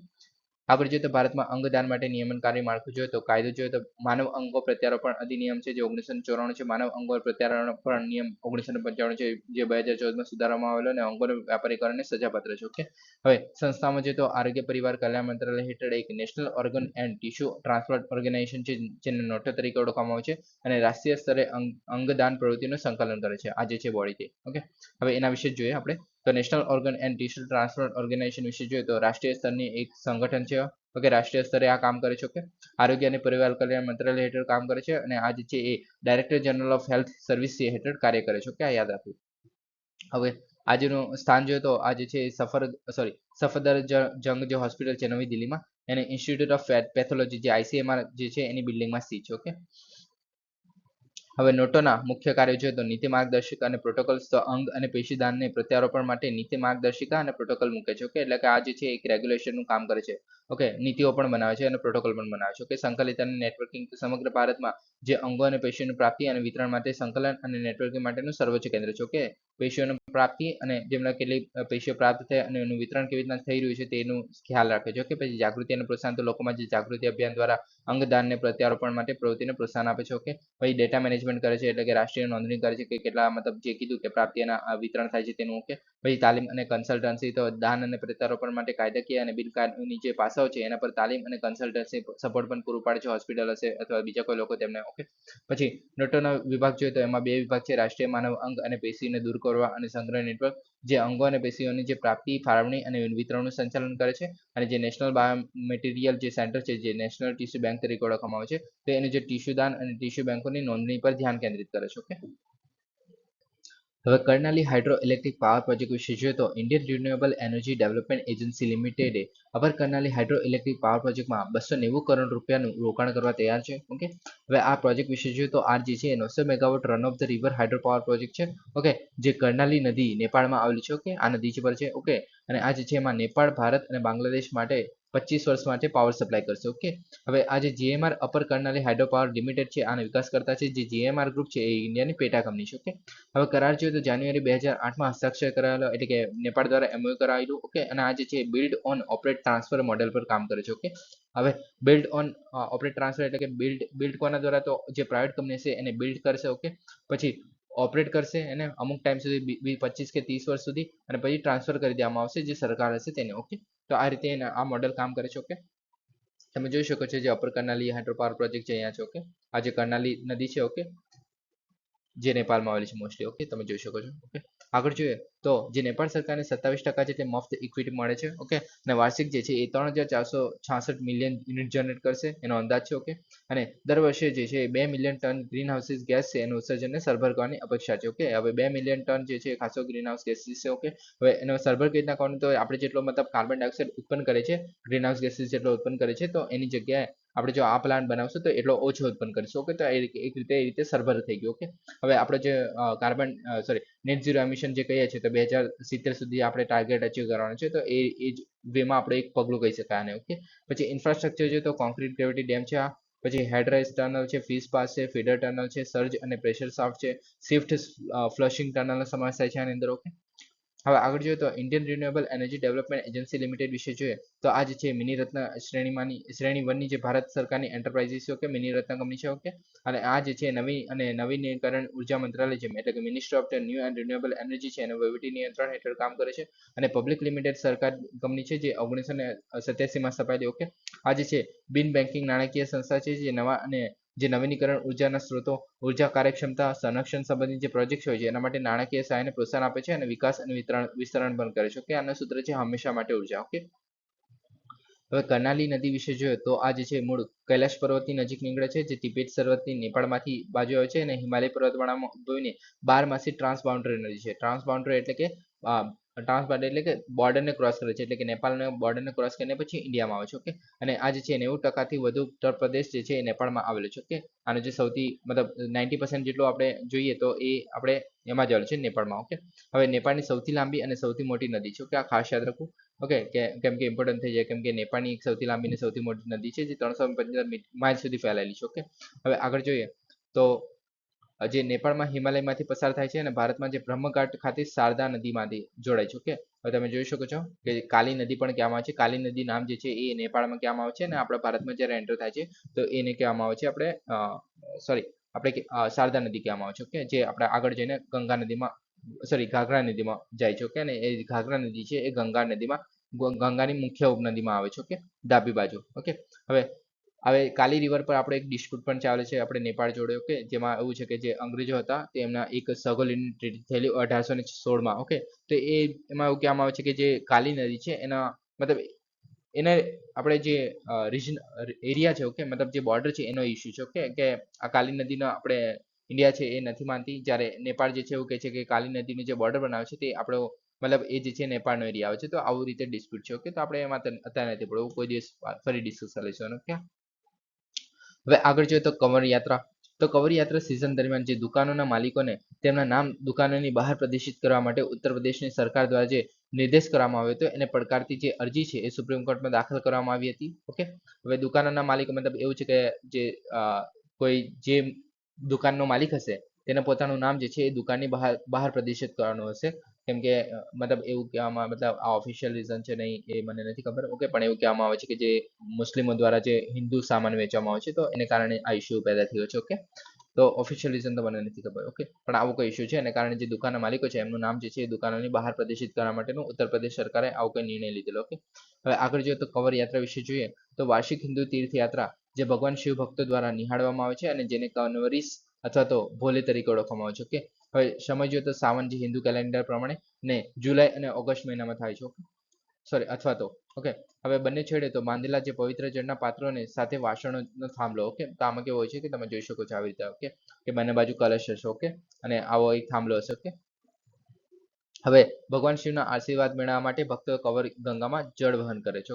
આગળ જોઈએ તો ભારતમાં અંગદાન માટે નિયમનકારી માળખું જોઈએ તો કાયદો જોઈએ તો માનવ અંગો પ્રત્યારોપણ અધિનિયમ છે, જે 1994 છે. માનવ અંગો પ્રત્યારોપણ નિયમ 1995 છે, જે 2014માં સુધારવામાં આવેલો અને અંગોના વ્યાપારીકરણને સજાપાત્ર છે. ઓકે, હવે સંસ્થામાં જોઈએ તો આરોગ્ય પરિવાર કલ્યાણ મંત્રાલય હેઠળ એક national organ and tissue transplant organisation છે, જેને નોટો તરીકે ઓળખવામાં આવે છે, અને રાષ્ટ્રીય સ્તરે અંગદાન પ્રવૃત્તિનું સંકલન કરે છે. આ જે છે બોડી છે. ઓકે, હવે એના વિશે જોઈએ આપણે તો national organ and tissue transplant organisation વિશે જોઈએ તો રાષ્ટ્રીય સ્તરની એક સંગઠન છે. ઓકે, રાષ્ટ્રીય સ્તરે આ કામ કરે છે. ઓકે, આરોગ્ય અને પરિવાર કલ્યાણ મંત્રાલય હેઠળ કામ કરે છે, અને આ જે છે એ director general of health service હેઠળ કાર્ય કરે છે. ઓકે, આ યાદ રાખવું. હવે આજનું સ્થાન જોઈએ તો આ જે છે સફદરજંગ જે હોસ્પિટલ છે નવી દિલ્હીમાં, એને ઇન્સ્ટિટ્યૂટ ઓફ પેથોલોજી જે ICMR જે છે એની બિલ્ડિંગમાં સ્થિત છે. ઓકે, હવે નોટોના મુખ્ય કાર્યો જોઈએ તો નીતિ માર્ગદર્શિકા અને પ્રોટોકોલ્સ તો અંગ અને પેશીદાનને પ્રત્યારોપણ માટે નીતિ માર્ગદર્શિકા અને પ્રોટોકોલ મૂકે છે. ઓકે, એટલે કે આ જે છે એક રેગ્યુલેશનનું કામ કરે છે. ઓકે, નીતિઓ પણ બનાવે છે અને પ્રોટોકોલ પણ બનાવે છે. ઓકે, સંકલિત અને નેટવર્કિંગ સમગ્ર ભારતમાં જે અંગો અને પેશીઓની પ્રાપ્તિ અને વિતરણ માટે સંકલન અને નેટવર્કિંગ માટેનું સર્વોચ્ચ કેન્દ્ર છે. ઓકે, પેશીઓની પ્રાપ્તિ અને જેમના કેટલી પેશીઓ પ્રાપ્ત થાય અને એનું વિતરણ કેવી રીતના થઈ રહ્યું છે તેનું ખ્યાલ રાખે છે. ઓકે, પછી જાગૃતિ અને પ્રોત્સાહન તો લોકોમાં જે જાગૃતિ અભિયાન દ્વારા અંગદાનને પ્રત્યારોપણ માટે પ્રવૃત્તિને પ્રોત્સાહન આપે છે. ઓકે, પછી ડેટા મેનેજમેન્ટ કરે છે, એટલે કે રાષ્ટ્રીય નોંધણી કરે છે કે કેટલા મતલબ જે કીધું કે પ્રાપ્તિના વિતરણ થાય છે તેનું. ઓકે, પછી તાલીમ અને કન્સલ્ટન્સી તો દાન અને પ્રત્યારોપણ માટે કાયદાકીય અને બિનકાનૂની જે પાસાઓ છે એના પર તાલીમ અને કન્સલ્ટન્સી સપોર્ટ પણ પૂરું પાડે છે હોસ્પિટલ હશે અથવા બીજા કોઈ લોકો તેમને. ઓકે, પછી નોટોનો વિભાગ જોઈએ તો એમાં 2 વિભાગ છે, રાષ્ટ્રીય માનવ અંગ અને પેશીને દૂર કરવા અને સંગ્રહ નેટવર્ક, જે અંગો અને પેશીઓની જે પ્રાપ્તિ, ફાળવણી અને વિતરણનું સંચાલન કરે છે, અને જે નેશનલ બાયોમેટીરિયલ જે સેન્ટર છે, જે નેશનલ ટિશ્યુ બેંક તરીકે ઓળખવામાં આવે છે, તો એનું જે ટિશ્યુ દાન અને ટિશ્યુ બેંકોની નોંધણી પર ધ્યાન કેન્દ્રિત કરે છે. ઓકે, હવે Karnali hydro electric power project વિશે જોઈએ તો Indian renewable energy development agency લિમિટેડે upper Karnali hydro electric power પ્રોજેક્ટમાં 290 કરોડ રૂપિયાનું રોકાણ કરવા તૈયાર છે. ઓકે, હવે આ પ્રોજેક્ટ વિશે જોઈએ તો આ જે છે 900 megawatt run of the river hydro power project છે. ઓકે, જે કર્ણાલી નદી નેપાળમાં આવેલી છે. ઓકે, આ નદી પર છે. ઓકે, અને આ જે છે એમાં નેપાળ, ભારત અને બાંગ્લાદેશ માટે 25 વર્ષ માટે પાવર સપ્લાય કરશે. ઓકે, હવે આ જે GMR upper Karnali hydro power limited છે આના વિકાસ કરતા છે. જે જીએમઆર ગ્રુપ છે એ ઇન્ડિયાની પેટા કંપની છે. ઓકે, હવે કરાર જોઈએ તો જાન્યુઆરી 2008માં હસ્તાક્ષર કરાયેલો, એટલે કે નેપાળ દ્વારા એમઓયુ કરાયેલું. ઓકે, અને આ જે છે build on operate transfer model પર કામ કરે છે. ઓકે, હવે બિલ્ડ ઓન ઓપરેટ ટ્રાન્સફર એટલે કે બિલ્ડ કોના દ્વારા, તો જે પ્રાઇવેટ કંપની છે એને બિલ્ડ કરશે. ઓકે, પછી ઓપરેટ કરશે એને અમુક ટાઈમ સુધી 25 કે 30 વર્ષ સુધી, અને પછી ટ્રાન્સફર કરી દેવામાં આવશે જે સરકાર હશે તેને. ઓકે, તો આ રીતે આ મોડેલ કામ કરે છે. ઓકે, તમે જોઈ શકો છો જે upper Karnali hydro power project છે અહીંયા છે. ઓકે, આ જે કર્ણાલી નદી છે. ઓકે, જે નેપાળમાં આવેલી છે મોસ્ટલી. ઓકે, તમે જોઈ શકો છો. ઓકે, આગળ જોઈએ તો જે નેપાળ સરકારને 27% જેટલી મફત ઇક્વિટી મળે છે. ઓકે, અને વાર્ષિક જે છે એ 3466 મિલિયન યુનિટ જનરેટ કરશે એનો અંદાજ છે. ઓકે, અને દર વર્ષે જે છે 2 million ton green houses gas છે એનું ઉત્સર્જનને સરભર કરવાની અપેક્ષા છે. ઓકે, હવે 2 મિલિયન ટન જે છે ખાસો ગ્રીન હાઉસ ગેસીસ છે. ઓકે, હવે એનો સરભર કેવી રીતના કરવાનું, તો આપણે જેટલો મતલબ કાર્બન ડાયોક્સાઇડ ઉત્પન્ન કરે છે, ગ્રીન હાઉસ ગેસીસ જેટલો ઉત્પન્ન કરે છે, તો એની જગ્યાએ આપણે જો આ પ્લાન્ટ બનાવશું તો એટલો ઓછો ઉત્પન્ન કરીશું. ઓકે, તો એક રીતે સરભર થઈ ગયું. ઓકે, હવે આપણે જે નેટ ઝીરો એમિશન જે કહીએ છીએ તો 2070 સુધી આપણે ટાર્ગેટ અચીવ કરવાનો છે. તો એ જ વેમાં આપણે એક પગલું કહી શકાય આને. ઓકે, પછી ઇન્ફ્રાસ્ટ્રક્ચર જોઈએ તો કોન્ક્રીટ ગ્રેવિટી ડેમ છે આ, પછી હેડરાઇઝ ટનલ છે, ફીસ પાસ છે, ફીડર ટનલ છે, સર્જ અને પ્રેશર શાફ્ટ છે, સ્વિફ્ટ ફ્લશિંગ ટનલનો સમાવેશ થાય છે આની અંદર. ઓકે, હવે આગળ જોઈએ તો Indian renewable energy development agency limited વિશે જોઈએ તો આ જે છે મિની રત્ન શ્રેણી 1 ની જે ભારત સરકારની એન્ટરપ્રાઇઝીસ છે. ઓકે, મિની રત્ન કંપની છે. ઓકે, અને આ જે છે નવીનીકરણ ઉર્જા મંત્રાલય છે, એટલે કે ministry of new and renewable energy છે એનું વહીવટી નિયંત્રણ હેઠળ કામ કરે છે. અને પબ્લિક લિમિટેડ સરકાર કંપની છે જે 1987માં સ્થપાયેલી. ઓકે, આ જે છે બિન બેન્કિંગ નાણાકીય સંસ્થા છે જે નવા અને જે નવીનીકરણ ઉર્જાના સ્ત્રોતો, ઉર્જા કાર્યક્ષમતા, સંરક્ષણ સંબંધિત જે પ્રોજેક્ટ હોય છે એના માટે નાણાકીય સહાયને પ્રોત્સાહન આપે છે અને વિકાસ અને વિસ્તરણ પણ કરે છે. ઓકે, આનું સૂત્ર છે હંમેશા માટે ઉર્જા. ઓકે, હવે કર્ણાલી નદી વિશે જોઈએ તો આ જે છે મૂળ કૈલાશ પર્વતની નજીક નીકળે છે, જે તિબેટ સર્વતની નેપાળમાંથી બાજુ આવે છે અને હિમાલય પર્વતમાળામાં ઉદ્ભવીને 12 માસી ટ્રાન્સબાઉન્ડરી નદી છે. ટ્રાન્સબાઉન્ડરી એટલે કે બોર્ડરને ક્રોસ કરે છે, એટલે કે નેપાળના બોર્ડરને ક્રોસ કરીને પછી ઇન્ડિયામાં આવે છે. ઓકે, અને આ જે છે 90%થી વધુ ઉત્તર પ્રદેશ જે છે એ નેપાળમાં આવેલો છે. ઓકે, આનો જે સૌથી મતલબ 90% જેટલું આપણે જોઈએ તો એ આપણે એમાં જ આવેલું છે નેપાળમાં. ઓકે, હવે નેપાળની સૌથી લાંબી અને સૌથી મોટી નદી છે. ઓકે, આ ખાસ યાદ રાખવું. ઓકે, કેમ કે ઇમ્પોર્ટન્ટ થઈ જાય, કેમ કે નેપાળની એક સૌથી લાંબી અને સૌથી મોટી નદી છે જે 315 માઇલ સુધી ફેલાયેલી છે. ઓકે, હવે આગળ જોઈએ તો જે નેપાળમાં હિમાલયમાંથી પસાર થાય છે અને ભારતમાં જે બ્રહ્મઘાટ ખાતે શારદા નદીમાંથી જોડાય છે. ઓકે, હવે તમે જોઈ શકો છો કે કાલી નદી પણ કહેવામાં આવે છે. કાલી નદી નામ જે છે એ નેપાળમાં કહેવામાં આવે છે અને આપણા ભારતમાં જ્યારે એન્ટર થાય છે તો એને કહેવામાં આવે છે આપણે શારદા નદી કહેવામાં આવે છે. ઓકે, જે આપણે આગળ જઈને ઘાઘરા નદીમાં જાય છે. ઓકે, અને એ ઘાઘરા નદી છે એ ગંગાની મુખ્ય ઉપનદીમાં આવે છે. ઓકે, ડાબી બાજુ. ઓકે, હવે કાલી રિવર પર આપણે એક ડિસ્પ્યુટ પણ ચાલે છે આપણે નેપાળ જોડે. ઓકે, જેમાં એવું છે કે જે અંગ્રેજો હતા તે એમના એક સગોલીની ટ્રીટી થયેલી 1816માં. ઓકે, તો એમાં એવું કહેવામાં આવે છે કે જે કાલી નદી છે એના મતલબ એને આપણે જે રિજન એરિયા છે. ઓકે, મતલબ જે બોર્ડર છે એનો ઇસ્યુ છે. ઓકે, કે આ કાલી નદીનો આપણે ઇન્ડિયા છે એ નથી માનતી, જ્યારે નેપાળ જે છે એવું કહે છે કે કાલી નદીનું જે બોર્ડર બનાવે છે તે આપણો મતલબ એ જે છે નેપાળનો એરિયા આવે છે. તો આવું રીતે ડિસ્પ્યુટ છે. ઓકે, તો આપણે એમાં અત્યારે નથી પડવું, કોઈ દિવસ ફરી ડિસ્કસ કરીશું. ઓકે, હવે આગળ જોઈએ તો કંવર યાત્રા. તો કંવર યાત્રા સિઝન દરમિયાન જે દુકાનોના માલિકોને તેમના નામ દુકાનોની બહાર પ્રદર્શિત કરવા માટે ઉત્તર પ્રદેશની સરકાર દ્વારા જે નિર્દેશ કરવામાં આવ્યો હતો એને પડકારતી જે અરજી છે એ સુપ્રીમ કોર્ટમાં દાખલ કરવામાં આવી હતી. ઓકે, હવે દુકાનોના માલિકો મતલબ એવું છે કે જે કોઈ જે દુકાનનો માલિક હશે તેને પોતાનું નામ જે છે એ દુકાનની બહાર પ્રદર્શિત કરવાનું હશે. કેમ કે મતલબ એવું કહેવામાં, મતલબ આ ઓફિશિયલ રીઝન છે નહીં એ મને નથી ખબર. ઓકે, પણ એવું કહેવામાં આવે છે કે જે મુસ્લિમો દ્વારા જે હિન્દુ સામાન વેચવામાં આવે છે તો એને કારણે આ ઇસ્યુ પેદા થયો છે. ઓકે, તો ઓફિશિયલ રીઝન તો મને નથી ખબર. ઓકે, પણ આવું કોઈ ઇસ્યુ છે એને કારણે જે દુકાનના માલિકો છે એમનું નામ જે છે એ દુકાનોની બહાર પ્રદર્શિત કરવા માટેનું ઉત્તર પ્રદેશ સરકારે આવો કોઈ નિર્ણય લીધેલો. ઓકે, હવે આગળ જોઈએ તો કંવર યાત્રા વિશે જોઈએ તો વાર્ષિક હિન્દુ તીર્થયાત્રા જે ભગવાન શિવ ભક્તો દ્વારા નિહાળવામાં આવે છે અને જેને કન્વરીસ અથવા તો ભોલે તરીકે ઓળખવામાં આવે છે. ઓકે, હવે સમય જોઈએ તો સાવન જે હિન્દુ કેલેન્ડર પ્રમાણે ને જુલાઈ અને ઓગસ્ટ મહિનામાં થાય છે. અથવા તો ઓકે, હવે બંને છેડે તો બાંધેલા જે પવિત્ર જળના પાત્રોને સાથે વાસણોનો થાંભલો. ઓકે, તો આમાં કેવું હોય છે કે તમે જોઈ શકો છો આવી રીતે. ઓકે, કે બંને બાજુ કલશ હશે. ઓકે, અને આવો એક થાંભલો હશે. ઓકે, હવે ભગવાન શિવના આશીર્વાદ મેળવવા માટે ભક્તો કવર ગંગામાં જળ વહન કરે છે.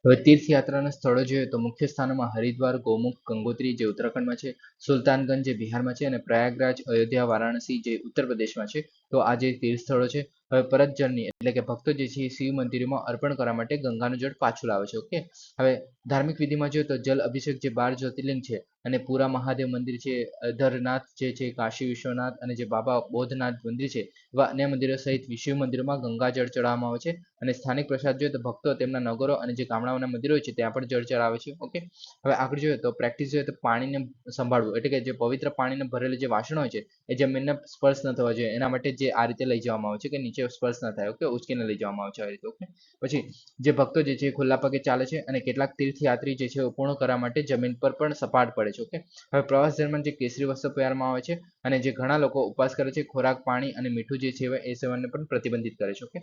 હવે તીર્થયાત્રાના સ્થળો જોઈએ તો મુખ્ય સ્થાનોમાં હરિદ્વાર, ગોમુખ, ગંગોત્રી જે ઉત્તરાખંડમાં છે, સુલતાનગંજ જે બિહારમાં છે, અને પ્રયાગરાજ, અયોધ્યા, વારાણસી જે ઉત્તર પ્રદેશમાં છે. તો આ જે તીર્થ સ્થળો છે. હવે પરત જળની એટલે કે ભક્તો જે છે શિવ મંદિરોમાં અર્પણ કરવા માટે ગંગાનું જળ પાછું લાવે છે. ઓકે, હવે ધાર્મિક વિધિમાં જોઈએ તો જલ અભિષેક જે 12 જ્યોતિર્લિંગ છે અને પુરા મહાદેવ મંદિર છે, અધરનાથ જે છે, કાશી વિશ્વનાથ અને જે બાબા બોધનાથ મંદિર છે, એવા અન્ય મંદિરો સહિત શિવ મંદિરોમાં ગંગા જળ ચડાવવામાં આવે છે. અને સ્થાનિક પ્રસાદ જોઈએ તો ભક્તો તેમના નગરો અને જે ગામડાઓના મંદિરો હોય છે ત્યાં પણ જળ ચડાવે છે. ઓકે, હવે આગળ જોઈએ તો પ્રેક્ટિસ જોઈએ તો પાણીને સંભાળવું એટલે કે જે પવિત્ર પાણીને ભરેલું જે વાસણ હોય છે એ જમીનને સ્પર્શ ન થવા જોઈએ એના માટે જે આ રીતે લઈ જવામાં આવે છે કે નીચે સ્પર્શ ન થાય. ઓકે, ઉચકીને લઈ જવામાં આવે છે આ રીતે. ઓકે, પછી જે ભક્તો જે છે ખુલ્લા પગે ચાલે છે અને કેટલાક તીર્થયાત્રી જે છે પૂર્ણ કરવા માટે જમીન પર પણ સપાટ પડે છે. ઓકે, હવે પ્રવાસ દરમિયાન જે કેસરી વસ્ત્ર પહેરવામાં આવે છે અને જે ઘણા લોકો ઉપવાસ કરે છે, ખોરાક, પાણી અને મીઠું જે છે એ સેવનને પણ પ્રતિબંધિત કરે છે. ઓકે,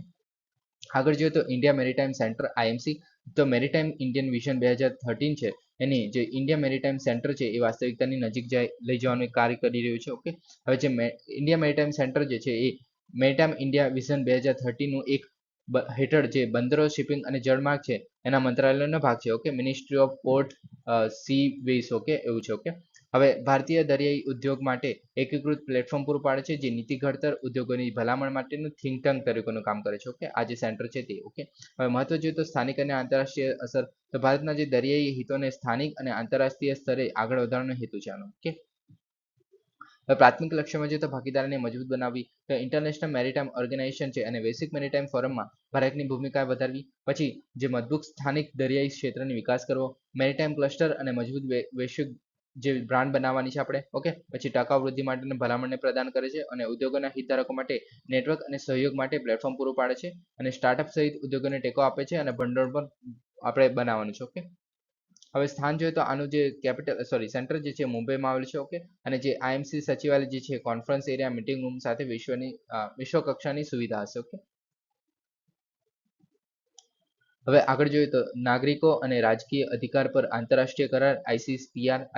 આગળ જોઈએ તો ઇન્ડિયા મેરીટાઈમ સેન્ટર IMC તો મેરીટાઈમ ઇન્ડિયન વિઝન 2013 છે એની જે ઇન્ડિયા મેરીટાઈમ સેન્ટર છે એ વાસ્તવિકતાની નજીક લઈ જવાનું કાર્ય કરી રહ્યું છે. ઓકે, હવે જે ઇન્ડિયા મેરીટાઈમ સેન્ટર જે છે એ મેરીટાઈમ ઇન્ડિયા વિઝન 2030 નું એક હેઠળ જે બંદરો, શિપિંગ અને જળમાર્ગ છે એના મંત્રાલયનો ભાગ છે. Okay, ministry of port, sea ways. Okay, એવું છે. ઓકે, હવે ભારતીય દરિયાઈ ઉદ્યોગ માટે એકીકૃત પ્લેટફોર્મ પૂરું પાડે છે જે નીતિ ઘડતર, ઉદ્યોગોની ભલામણ માટેનું થિંક ટેન્ક તરીકેનું કામ કરે છે. ઓકે, આ જે સેન્ટર છે તે. ઓકે, હવે મહત્વ જોઈએ તો સ્થાનિક અને આંતરરાષ્ટ્રીય અસર તો ભારતના જે દરિયાઈ હિતોને સ્થાનિક અને આંતરરાષ્ટ્રીય સ્તરે આગળ વધારવાનો હેતુ છે આનો. ઓકે, હવે પ્રાથમિક લક્ષ્યમાં જોઈએ તો ભાગીદારીને મજબૂત બનાવવી, તો ઇન્ટરનેશનલ મેરીટાઈમ ઓર્ગેનાઇઝેશન છે અને વૈશ્વિક મેરીટાઈમ ફોરમમાં ભારતની ભૂમિકા વધારવી. પછી જે મજબૂત સ્થાનિક દરિયાઈ ક્ષેત્રનો વિકાસ કરવો, મેરીટાઈમ ક્લસ્ટર અને મજબૂત વૈશ્વિક જે બ્રાન્ડ બનાવવાની છે આપણે. ઓકે, પછી ટકાઉ વૃદ્ધિ માટેની ભલામણને પ્રદાન કરે છે અને ઉદ્યોગોના હિતધારકો માટે નેટવર્ક અને સહયોગ માટે પ્લેટફોર્મ પૂરું પાડે છે અને સ્ટાર્ટઅપ સહિત ઉદ્યોગોને ટેકો આપે છે અને ભંડોળ પણ આપણે બનાવવાનું છે. ઓકે, હવે સ્થાન જોઈએ તો આનું જે સેન્ટર જે છે મુંબઈમાં આવેલું છે. ઓકે, અને જે IMC સચિવાલય જે છે કોન્ફરન્સ એરિયા, મીટિંગ રૂમ સાથે વિશ્વ કક્ષાની સુવિધા હશે. ઓકે, હવે આગળ જોઈએ તો નાગરિકો અને રાજકીય અધિકાર પર આંતરરાષ્ટ્રીય કરાર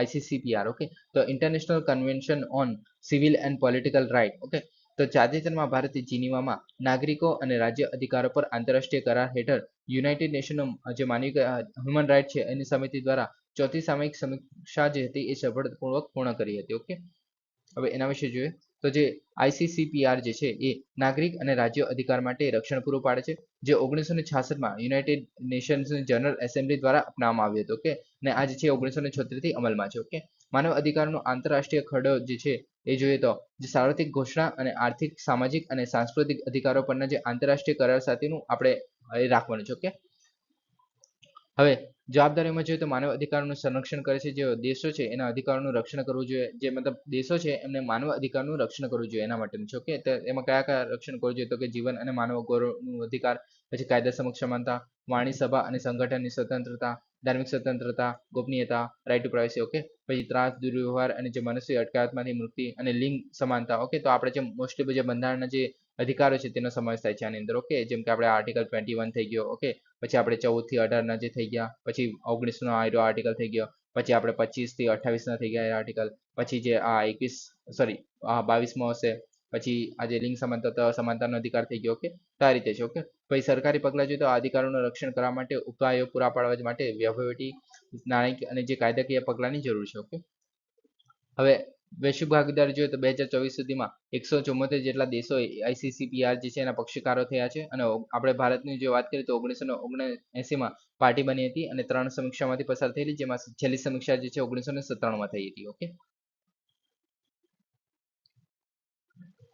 ICCPR. ઓકે, તો international convention on civil and political right. Okay, તો તાજેતરમાં ભારતે જીનીવામાં નાગરિકો અને રાજ્ય અધિકારો પર આંતરરાષ્ટ્રીય કરાર હેઠળ યુનાઇટેડ નેશનનો જે માનવ હ્યુમન રાઇટ છે એની સમિતિ દ્વારા ચોથી સામયિક સમીક્ષા જે હતી એ સફળતાપૂર્વક પૂર્ણ કરી હતી. ઓકે, હવે એના વિશે જોઈએ તો જે ICCPR જે છે એ નાગરિક અને રાજ્ય અધિકાર માટે રક્ષણ પૂરું પાડે છે જે 1966માં યુનાઇટેડ નેશન્સ જનરલ એસેમ્બલી દ્વારા અપનાવવામાં આવ્યું હતું. ઓકે, અને આ જે છે 1976 થી અમલમાં છે. ઓકે, માનવ અધિકારનો આંતરરાષ્ટ્રીય ખરડો જે છે એ જોઈએ તો જે સાર્વત્રિક ઘોષણા અને આર્થિક, સામાજિક અને સાંસ્કૃતિક અધિકારો પરના જે આંતરરાષ્ટ્રીય કરાર સાથેનું આપણે એ રાખવાનું છે. ઓકે, હવે જવાબદારીમાં જોઈએ તો માનવ અધિકારોનું સંરક્ષણ કરે છે. જે દેશો છે એના અધિકારોનું રક્ષણ કરવું જોઈએ. જે મતલબ દેશો છે એમને માનવ અધિકારનું રક્ષણ કરવું જોઈએ એના માટેનું છે. ઓકે, તો એમાં કયા કયા રક્ષણ કરવું જોઈએ તો કે જીવન અને માનવ ગૌરવનું અધિકાર, પછી કાયદા સમક્ષ સમાનતા, વાણી, સભા અને સંગઠનની સ્વતંત્રતા, ધાર્મિક સ્વતંત્રતા, ગોપનીયતા, રાઇટ ટુ પ્રાઇવસી. ઓકે, પછી ત્રાસ, દુર્વ્યવહાર અને જે મનુષ્ય અટકાયતમાંથી મુક્તિ અને લિંગ સમાનતા. ઓકે, તો આપણે જે મોસ્ટલી જે બંધારણના જે અધિકારો છે તેનો સમાવેશ થાય છે આની અંદર. ઓકે, જેમ કે આપણે આર્ટિકલ 21 થઈ ગયો. ઓકે, પછી આપણે 14 થી 18 જે થઈ ગયા, પછી 19 નો આર્ટિકલ થઈ ગયો, પછી આપણે 25 થી 28 ના થઈ ગયા આર્ટિકલ, પછી જે આ 22મો હશે, પછી આજે લિંગ સમાનતાનો અધિકાર થઈ ગયો. ઓકે, તો આ રીતે છે. ઓકે, પછી સરકારી પગલાં જોઈએ તો આ અધિકારોનું રક્ષણ કરવા માટે ઉપાયો પૂરા પાડવા માટે વહીવટી, નાણાકીય અને જે કાયદાકીય પગલાંની જરૂર છે. ઓકે, હવે વૈશ્વિક ભાગીદારી જોઈએ તો 2024 સુધીમાં 174 જેટલા દેશો ICCPR જે છે એના પક્ષકારો થયા છે અને આપણે ભારતની જે વાત કરીએ તો 1979માં પાર્ટી બની હતી અને 3 સમીક્ષામાંથી પસાર થયેલી, જેમાં છેલ્લી સમીક્ષા જે છે 1997માં થઈ હતી. ઓકે,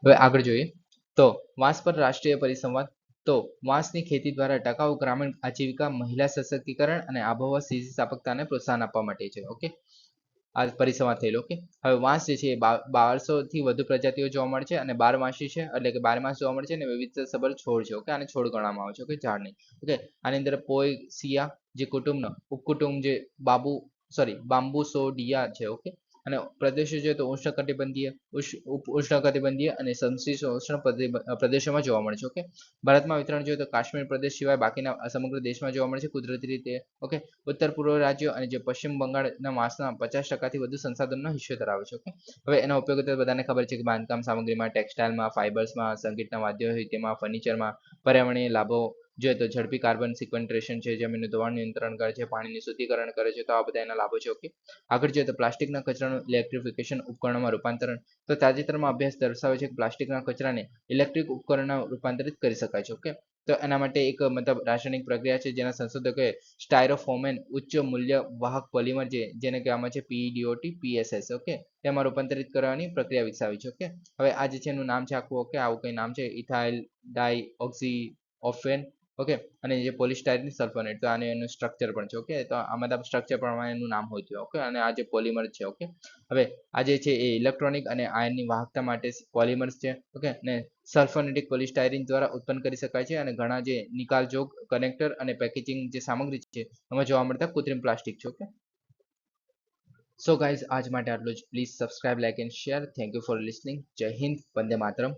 હવે આગળ જોઈએ તો વાંસ પર રાષ્ટ્રીય પરિસંવાદ. તો વાંસની ખેતી દ્વારા ટકાઉ ગ્રામીણ આજીવિકા, મહિલા સશક્તિકરણ અને આબોહવા સ્થિતિસ્થાપકતાને પ્રોત્સાહન આપવા માટે છે. ઓકે, આ પરિસંવાદ થયેલો. ઓકે, હવે વાંસ જે છે 1200 થી વધુ પ્રજાતિઓ જોવા મળે છે અને 12 માસી છે એટલે કે 12 માસ જોવા મળે છે અને વિવિધતાસભર છોડ છે. ઓકે, આને છોડ ગણવામાં આવે છે. ઓકે, ઝાડ નહીં. ઓકે, આની અંદર પોએસિયા જે કુટુંબનો ઉપકુટુંબ જે બામ્બુસોડિયા છે. ઓકે, અને પ્રદેશો જોઈએ તો ઉષ્ણકટિબંધીય અને સમશીતોષ્ણ પ્રદેશોમાં જોવા મળે છે. ઓકે, ભારતમાં વિતરણ જોઈએ તો કાશ્મીર પ્રદેશ સિવાય બાકીના સમગ્ર દેશમાં જોવા મળે છે કુદરતી રીતે. ઓકે, ઉત્તર પૂર્વ રાજ્યો અને જે પશ્ચિમ બંગાળના માસના 50% વધુ સંસાધનનો હિસ્સો ધરાવે છે. ઓકે, હવે એના ઉપયોગ તો બધાને ખબર છે કે બાંધકામ સામગ્રીમાં, ટેક્સટાઇલમાં, ફાઇબર્સમાં, સંગીતના વાદ્યો હોય તેમાં, ફર્નિચરમાં, પર્યાવરણીય લાભો જોઈએ તો ઝડપી કાર્બન સિક્વેન્ટ્રેશન છે, જમીનનું ધોવાણ નિયંત્રણ કરે છે, પાણીનું શુદ્ધિકરણ કરે છે, તો આ બધા એના લાભો છે. ઓકે, આગળ જોઈએ તો પ્લાસ્ટિકના કચરાનું ઇલેક્ટ્રિફિકેશન ઉપકરણોમાં રૂપાંતરણ. તો તાજેતરમાં અભ્યાસ દર્શાવે છે કે પ્લાસ્ટિકના કચરાને ઇલેક્ટ્રિક ઉપકરણમાં રૂપાંતરિત કરી શકાય છે. ઓકે, તો એના માટે એક મતલબ રાસાયણિક પ્રક્રિયા છે જેના સંશોધકોએ સ્ટાયરોફોમેન ઉચ્ચ મૂલ્ય વાહક પોલિમર જેને કહેવામાં છે PDOT PSS. ઓકે, તેમાં રૂપાંતરિત કરવાની પ્રક્રિયા વિકસાવી છે. ઓકે, હવે આ જે છે એનું નામ છે આખું. ઓકે, આવું કંઈ નામ છે, ઇથાઇલ ડાઇઓક્સી ઓકે, અને જે પોલિસ્ટાયરીન સલ્ફોનેટ, તો આને એનું સ્ટ્રક્ચર પણ છે. ઓકે, તો આ મતલબ સ્ટ્રક્ચર પ્રમાણે એનું નામ હોય છે. ઓકે, અને આ જે પોલિમર છે. ઓકે, હવે આ જે છે એ ઇલેક્ટ્રોનિક અને આયનની વાહકતા માટે પોલિમર્સ છે. ઓકે, અને સલ્ફોનેટિક પોલિસ્ટાયરીન દ્વારા ઉત્પન્ન કરી શકાય છે અને ઘણા જે નિકાલજોગ કનેક્ટર અને પેકેજિંગ જે સામગ્રી છે એમાં જોવા મળતા કૃત્રિમ પ્લાસ્ટિક છે. ઓકે, સો ગાઈઝ આજ માટે આટલું જ. Please subscribe, like and share. Thank you for listening. જય હિન્દ, વંદે માતરમ.